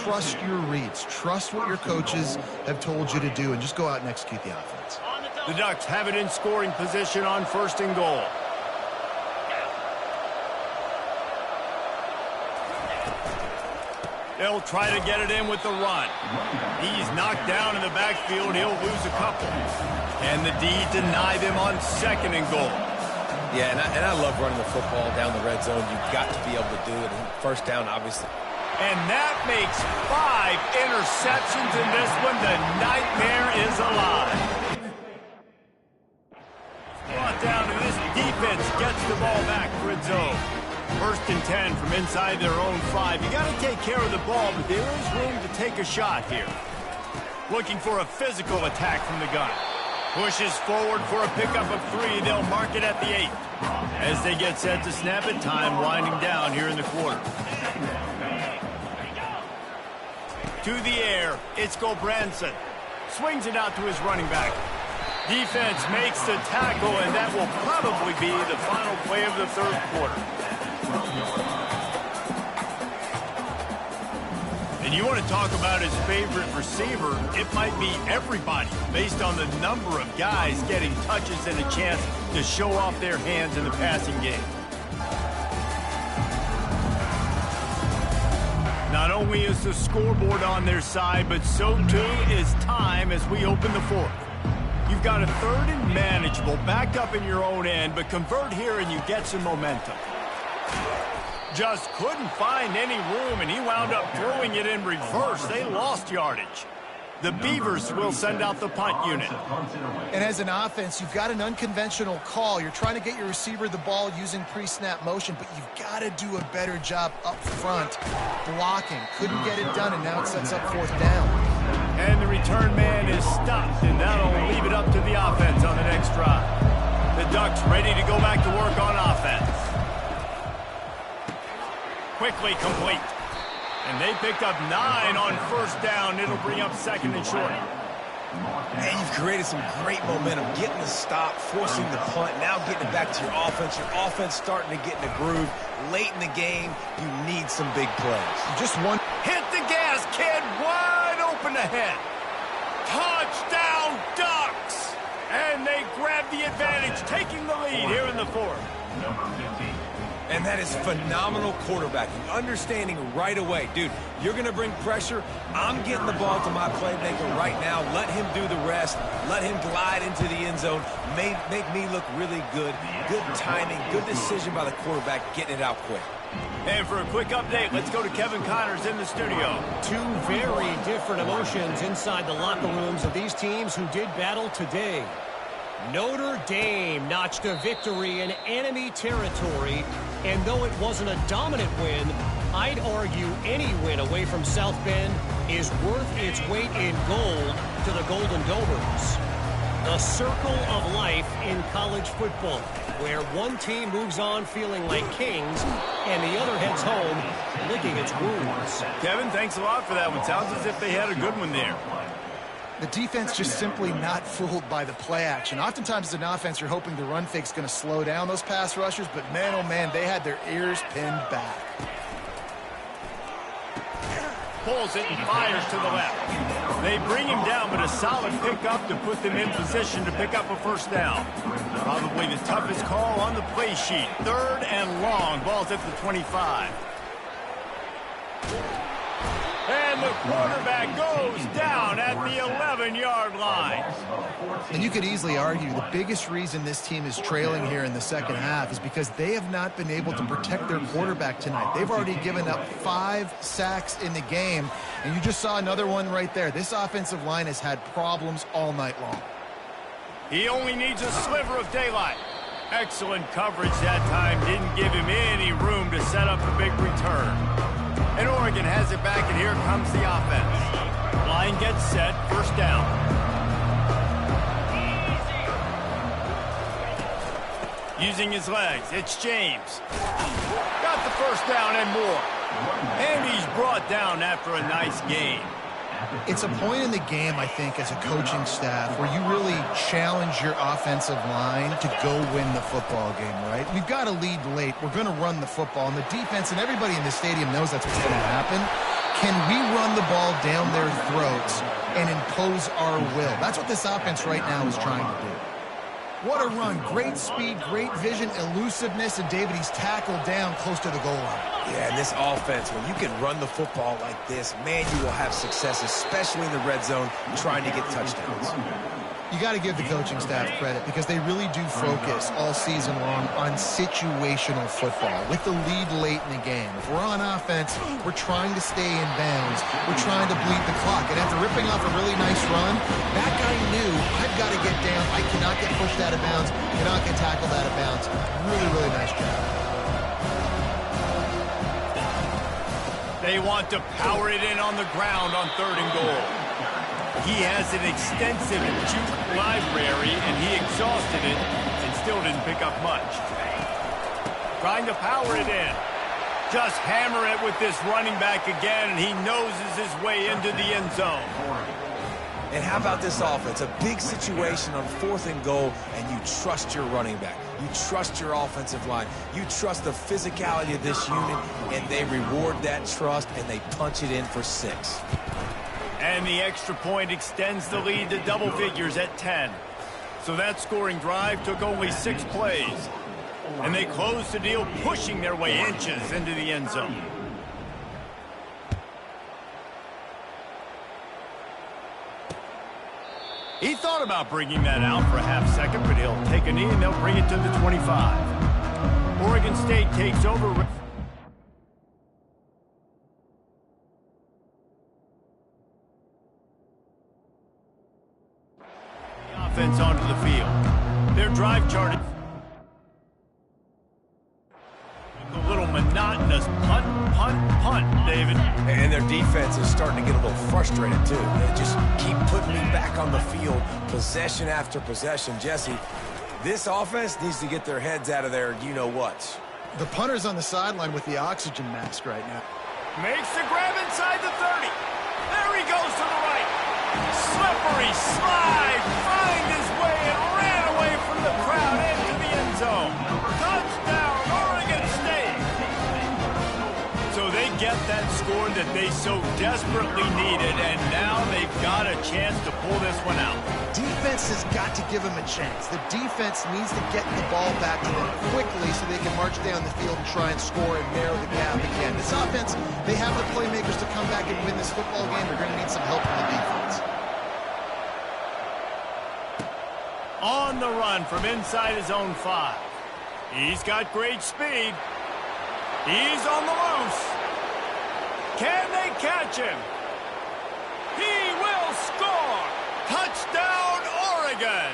trust your reads, trust what your coaches have told you to do, and just go out and execute the offense. The Ducks have it in scoring position on 1st and goal. They'll try to get it in with the run. He's knocked down in the backfield. He'll lose a couple. And the D deny them on 2nd and goal. Yeah, and I love running the football down the red zone. You've got to be able to do it. And first down, obviously. And that makes 5 interceptions in this one. The nightmare is alive. Brought down, and this defense gets the ball back for its own. 1st and 10 from inside their own 5. You got to take care of the ball, but there is room to take a shot here. Looking for a physical attack from the gun. Pushes forward for a pickup of 3. They'll mark it at the 8. As they get set to snap it, time winding down here in the quarter. To the air, it's Gulbranson. Swings it out to his running back. Defense makes the tackle, and that will probably be the final play of the 3rd quarter. And you want to talk about his favorite receiver, it might be everybody, based on the number of guys getting touches and a chance to show off their hands in the passing game. Not only is the scoreboard on their side, but so too is time as we open the 4th. You've got a 3rd and manageable, back up in your own end, but convert here and you get some momentum. Just couldn't find any room, and he wound up throwing it in reverse. They lost yardage. The Beavers will send out the punt unit. And as an offense, you've got an unconventional call. You're trying to get your receiver the ball using pre-snap motion, but you've got to do a better job up front blocking. Couldn't get it done, and now it sets up 4th down. And the return man is stopped, and that'll leave it up to the offense on the next drive. The Ducks ready to go back to work on offense. Quickly complete. And they picked up 9 on 1st down. It'll bring up 2nd and short. Man, you've created some great momentum. Getting the stop, forcing the punt, now getting it back to your offense. Your offense starting to get in the groove. Late in the game, you need some big plays. Just one. Hit the gas, kid. Wide open ahead. Touchdown, Ducks! And they grab the advantage, taking the lead here in the 4th. And that is phenomenal quarterbacking. Understanding right away. Dude, you're going to bring pressure. I'm getting the ball to my playmaker right now. Let him do the rest. Let him glide into the end zone. Make me look really good. Good timing. Good decision by the quarterback getting it out quick. And for a quick update, let's go to Kevin Connors in the studio. 2 very different emotions inside the locker rooms of these teams who did battle today. Notre Dame notched a victory in enemy territory, and though it wasn't a dominant win, I'd argue any win away from South Bend is worth its weight in gold to the Golden Domers. The circle of life in college football, where one team moves on feeling like kings, and the other heads home licking its wounds. Kevin, thanks a lot for that one. Sounds as if they had a good one there. The defense just simply not fooled by the play action. Oftentimes as an offense, you're hoping the run fake's going to slow down those pass rushers, but man, oh man, they had their ears pinned back. Pulls it and fires to the left. They bring him down, but a solid pickup to put them in position to pick up a 1st down. Probably the toughest call on the play sheet. 3rd and long. Ball's at the 25. And the quarterback goes down at the 11. 7-yard line. And you could easily argue the biggest reason this team is trailing here in the second half is because they have not been able to protect their quarterback tonight. They've already given up 5 sacks in the game, and you just saw another one right there. This offensive line has had problems all night long. He only needs a sliver of daylight. Excellent coverage that time. Didn't give him any room to set up a big return. And Oregon has it back, and here comes the offense. Line gets set, first down. Using his legs, it's James. Got the first down and more. And he's brought down after a nice gain. It's a point in the game, I think, as a coaching staff where you really challenge your offensive line to go win the football game, right? We've got to lead late. We're going to run the football. And the defense and everybody in the stadium knows that's what's going to happen. Can we run the ball down their throats and impose our will? That's what this offense right now is trying to do. What a run. Great speed, great vision, elusiveness, and David, he's tackled down close to the goal line. Yeah, and this offense, when you can run the football like this, man, you will have success, especially in the red zone, trying to get touchdowns. You got to give the coaching staff credit because they really do focus all season long on situational football with the lead late in the game. If we're on offense, we're trying to stay in bounds. We're trying to bleed the clock. And after ripping off a really nice run, that guy knew, I've got to get down. I cannot get pushed out of bounds. Cannot get tackled out of bounds. Really, really nice job. They want to power it in on the ground on 3rd and goal. He has an extensive juke library, and he exhausted it and still didn't pick up much. Trying to power it in. Just hammer it with this running back again, and he noses his way into the end zone. And how about this offense? A big situation on 4th and goal, and you trust your running back. You trust your offensive line. You trust the physicality of this unit, and they reward that trust, and they punch it in for 6. And the extra point extends the lead to double figures at 10. So that scoring drive took only 6 plays. And they closed the deal, pushing their way inches into the end zone. He thought about bringing that out for a half second, but he'll take a knee and they'll bring it to the 25. Oregon State takes over. Offense onto the field. Their drive chart is a little monotonous punt, David. And their defense is starting to get a little frustrated, too. They just keep putting me back on the field, possession after possession. Jesse, this offense needs to get their heads out of there, you-know-what. The punter's on the sideline with the oxygen mask right now. Makes the grab inside the 30. There he goes to the right. Slippery slide, find his way and ran away from the crowd into the end zone. Touchdown, Oregon State. So they get that score that they so desperately needed, and now they've got a chance to pull this one out. Defense has got to give them a chance. The defense needs to get the ball back to them quickly so they can march down the field and try and score and narrow the gap again. This offense, they have the playmakers to come back and win this football game. They're going to need some help from the defense. On the run from inside his own 5. He's got great speed. He's on the loose. Can they catch him? He will score. Touchdown, Oregon.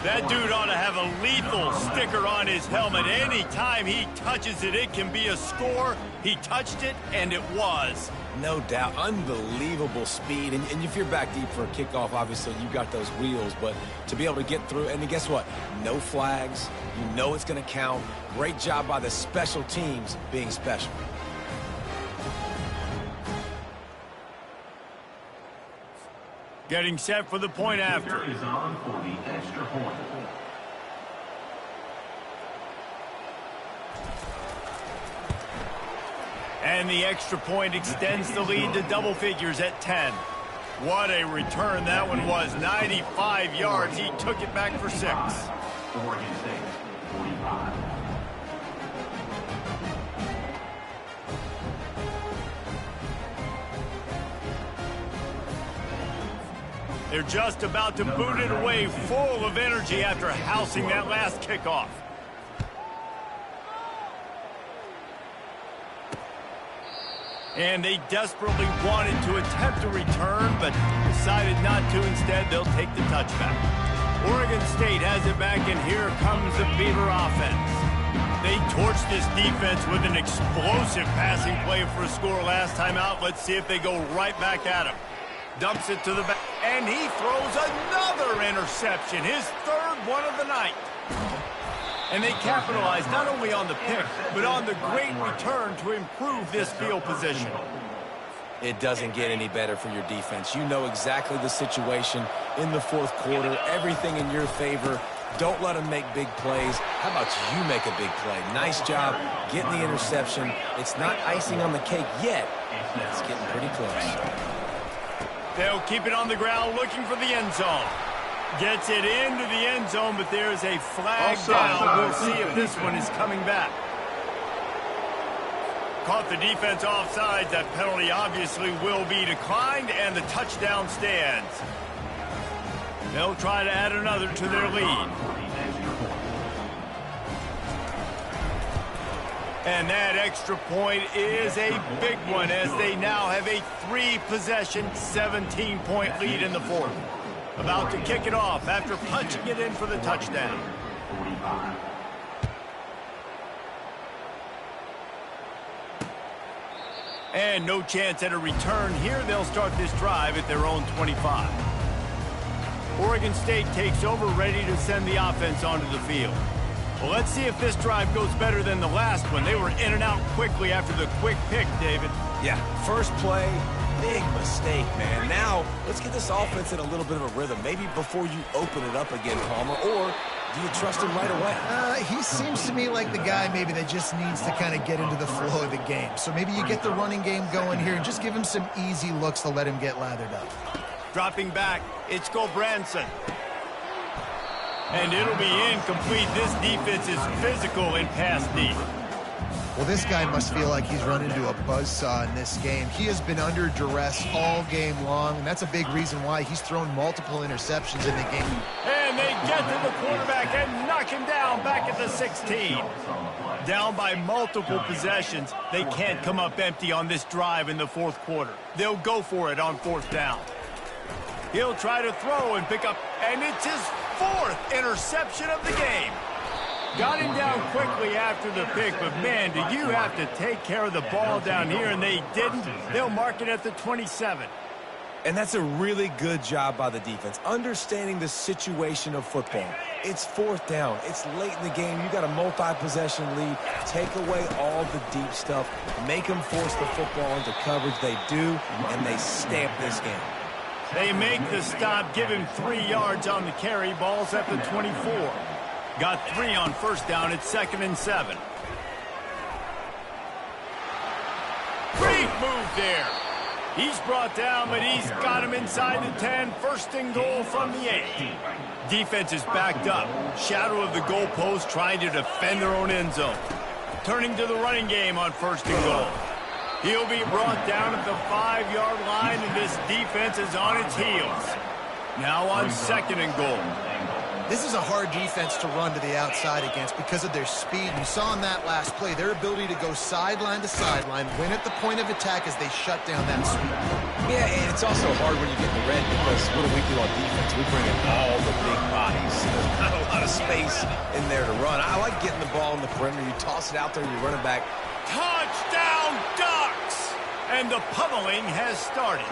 That dude ought to have a lethal sticker on his helmet. Anytime he touches it, it can be a score. He touched it, and it was. No doubt. Unbelievable speed. And if you're back deep for a kickoff, obviously you've got those wheels. But to be able to get through, and guess what? No flags. You know it's going to count. Great job by the special teams being special. Getting set for the point after. Is on for the extra point. And the extra point extends the lead to double figures at 10. What a return that one was. 95 yards. He took it back for 6. Oregon State, 45. They're just about to boot it away, full of energy after housing that last kickoff. And they desperately wanted to attempt a return, but decided not to. Instead, they'll take the touchback. Oregon State has it back, and here comes the Beaver offense. They torched this defense with an explosive passing play for a score last time out. Let's see if they go right back at him. Dumps it to the back, and he throws another interception, his third one of the night. And they capitalize not only on the pick, but on the great return to improve this field position. It doesn't get any better for your defense. You know exactly the situation in the fourth quarter, everything in your favor. Don't let them make big plays. How about you make a big play? Nice job getting the interception. It's not icing on the cake yet. It's getting pretty close. They'll keep it on the ground looking for the end zone. Gets it into the end zone, but there's a flag down. We'll see if this one is coming back. Caught the defense offside. That penalty obviously will be declined, and the touchdown stands. They'll try to add another to their lead. And that extra point is a big one as they now have a 3-possession, 17-point lead in the fourth. About to kick it off after punching it in for the touchdown. And no chance at a return here. They'll start this drive at their own 25. Oregon State takes over, ready to send the offense onto the field. Well, let's see if this drive goes better than the last one. They were in and out quickly after the quick pick, David. Yeah, first play, big mistake, man. Now, let's get this offense in a little bit of a rhythm. Maybe before you open it up again, Palmer, or do you trust him right away? He seems to me like the guy maybe that just needs to kind of get into the flow of the game. So maybe you get the running game going here and just give him some easy looks to let him get lathered up. Dropping back, it's Gobranson. And it'll be incomplete. This defense is physical in pass deep. Well, this guy must feel like he's run into a buzzsaw in this game. He has been under duress all game long, and that's a big reason why he's thrown multiple interceptions in the game. And they get to the quarterback and knock him down back at the 16. Down by multiple possessions, they can't come up empty on this drive in the fourth quarter. They'll go for it on fourth down. He'll try to throw and pick up, and it's his 4th interception of the game. Got him down quickly after the pick, but man, do you have to take care of the ball down here, and they didn't. They'll mark it at the 27. And that's a really good job by the defense, understanding the situation of football. It's fourth down. It's late in the game. You got a multi-possession lead. Take away all the deep stuff. Make them force the football into coverage. They do, and they stamp this game. They make the stop, give him 3 yards on the carry. Ball's at the 24. Got 3 on first down. It's 2nd and 7. Great move there. He's brought down, but he's got him inside the 10. 1st and goal from the 8. Defense is backed up. Shadow of the goalpost, trying to defend their own end zone. Turning to the running game on 1st and goal. He'll be brought down at the 5-yard line, and this defense is on its heels. Now on 2nd and goal. This is a hard defense to run to the outside against because of their speed. You saw in that last play their ability to go sideline to sideline, win at the point of attack as they shut down that sweep. Yeah, and it's also hard when you get the red because what do we do on defense? We bring in all the big bodies. There's not a lot of space in there to run. I like getting the ball in the perimeter. You toss it out there, you run it back. Touchdown, Ducks! And the pummeling has started.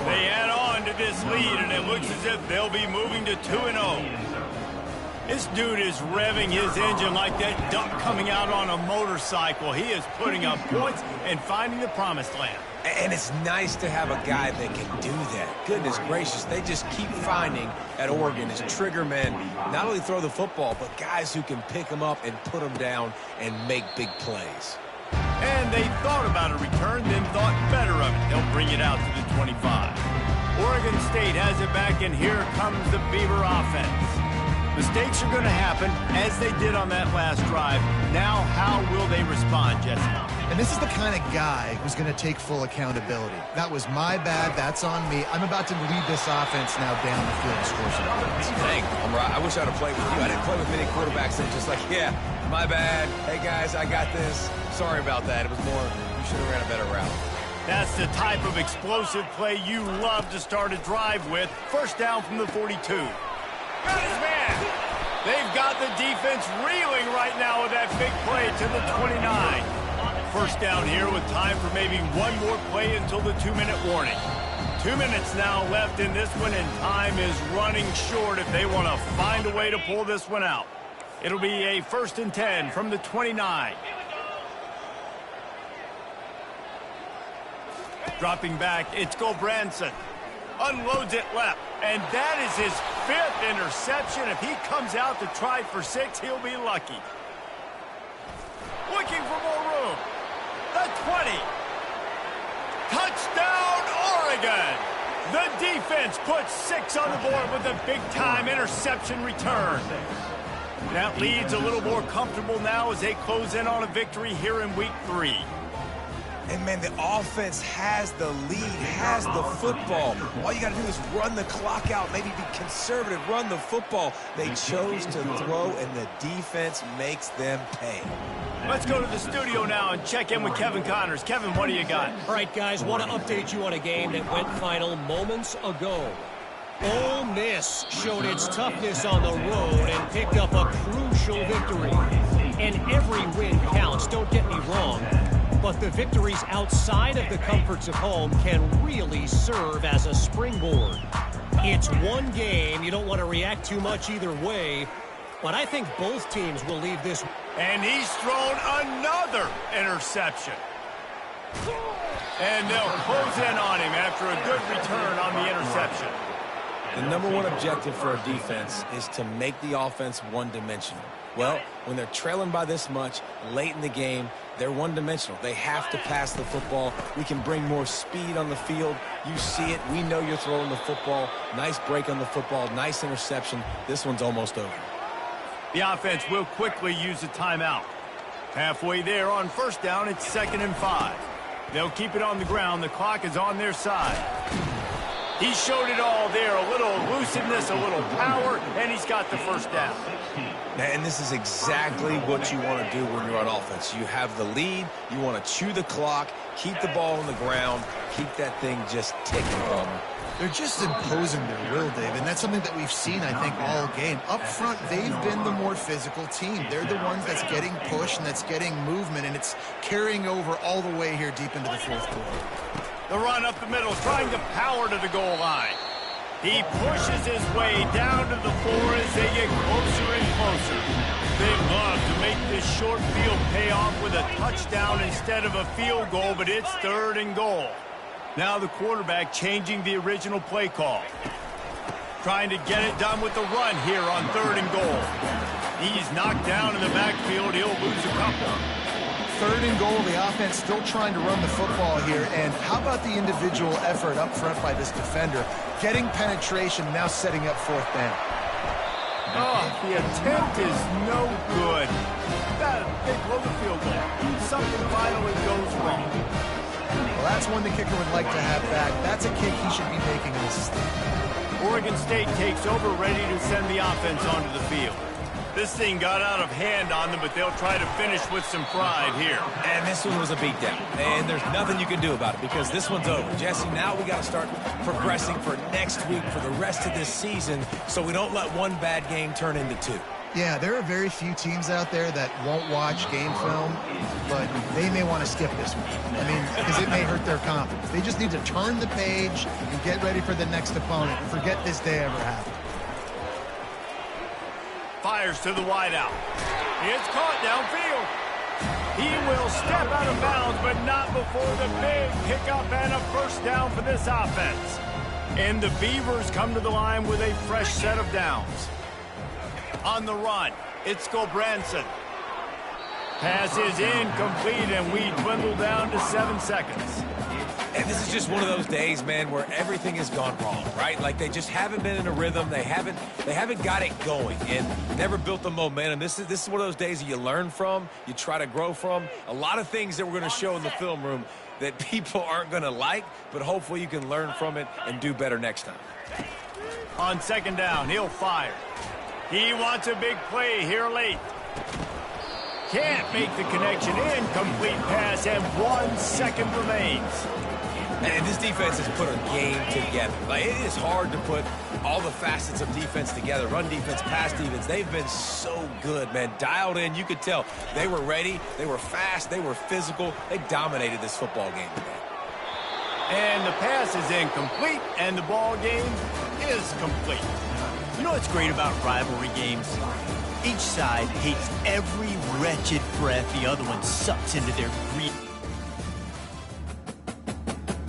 They add on to this lead, and it looks as if they'll be moving to 2-0. This dude is revving his engine like that duck coming out on a motorcycle. He is putting up points and finding the promised land. And it's nice to have a guy that can do that. Goodness gracious, they just keep finding at Oregon as trigger men, not only throw the football, but guys who can pick them up and put them down and make big plays. And they thought about a return, then thought better of it. They'll bring it out to the 25. Oregon State has it back, and here comes the Beaver offense. Mistakes are going to happen, as they did on that last drive. Now, how will they respond, Jesse? And this is the kind of guy who's going to take full accountability. That was my bad. That's on me. I'm about to lead this offense now down the field and score some points. Dang, I wish I'd have played with you. I didn't play with many quarterbacks that just like, yeah, my bad. Hey, guys, I got this. Sorry about that. It was more, you should have ran a better route. That's the type of explosive play you love to start a drive with. First down from the 42. Got his man. They've got the defense reeling right now with that big play to the 29. First down here with time for maybe one more play until the 2-minute warning. 2 minutes now left in this one, and time is running short if they want to find a way to pull this one out. It'll be a 1st and 10 from the 29. Dropping back, it's Branson. Unloads it left, and that is his 5th interception. If he comes out to try for 6, he'll be lucky. Looking for more room. The 20. Touchdown, Oregon. The defense puts 6 on the board with a big-time interception return. That lead's a little more comfortable now as they close in on a victory here in Week 3. And, man, the offense has the lead, has the football. All you got to do is run the clock out, maybe be conservative, run the football. They chose to throw, and the defense makes them pay. Let's go to the studio now and check in with Kevin Connors. Kevin, what do you got? All right, guys, want to update you on a game that went final moments ago. Ole Miss showed its toughness on the road and picked up a crucial victory. And every win counts, don't get me wrong. But the victories outside of the comforts of home can really serve as a springboard. It's one game. You don't want to react too much either way. But I think both teams will leave this. And he's thrown another interception. And they'll close in on him after a good return on the interception. The number one objective for a defense is to make the offense one-dimensional. Well, when they're trailing by this much late in the game, they're one-dimensional. They have to pass the football. We can bring more speed on the field. You see it. We know you're throwing the football. Nice break on the football. Nice interception. This one's almost over. The offense will quickly use a timeout. Halfway there on first down, it's 2nd and 5. They'll keep it on the ground. The clock is on their side. He showed it all there. A little elusiveness, a little power, and he's got the first down. And this is exactly what you want to do when you're on offense. You have the lead. You want to chew the clock, keep the ball on the ground, keep that thing just ticking. They're just imposing their will, Dave, and that's something that we've seen, I think, all game. Up front, they've been the more physical team. They're the ones that's getting pushed and that's getting movement, and it's carrying over all the way here deep into the 4th quarter. The run up the middle, trying to power to the goal line. He pushes his way down to the 4 as they get closer and closer. They love to make this short field pay off with a touchdown instead of a field goal, but it's 3rd and goal. Now the quarterback changing the original play call. Trying to get it done with the run here on 3rd and goal. He's knocked down in the backfield. He'll lose a couple. 3rd and goal, the offense still trying to run the football here. And how about the individual effort up front by this defender? Getting penetration, now setting up 4th down. Oh, the attempt is no good. They blow the field goal. Something finally goes wrong. Well, that's one the kicker would like to have back. That's a kick he should be making in this state. Oregon State takes over, ready to send the offense onto the field. This thing got out of hand on them, but they'll try to finish with some pride here. And this one was a beatdown. And there's nothing you can do about it because this one's over. Jesse, now we got to start progressing for next week, for the rest of this season, so we don't let one bad game turn into 2. Yeah, there are very few teams out there that won't watch game film, but they may want to skip this one. I mean, because it may hurt their confidence. They just need to turn the page and get ready for the next opponent and forget this day ever happened. Fires to the wideout. It's caught downfield. He will step out of bounds, but not before the big pickup and a first down for this offense. And the Beavers come to the line with a fresh set of downs. On the run, it's Branson. Pass is incomplete, and we dwindle down to 7 seconds. And this is just one of those days, man, where everything has gone wrong, right? Like they just haven't been in a rhythm. They haven't got it going and never built the momentum. This is one of those days that you learn from, you try to grow from. A lot of things that we're going to show in the film room that people aren't going to like, but hopefully you can learn from it and do better next time. On second down, he'll fire. He wants a big play here late. Can't make the connection. Incomplete pass, and 1 second remains. And this defense has put a game together. Like, it is hard to put all the facets of defense together. Run defense, pass defense. They've been so good, man. Dialed in. You could tell they were ready. They were fast. They were physical. They dominated this football game today. And the pass is incomplete, and the ball game is complete. You know what's great about rivalry games? Each side hates every wretched breath the other one sucks into their greed.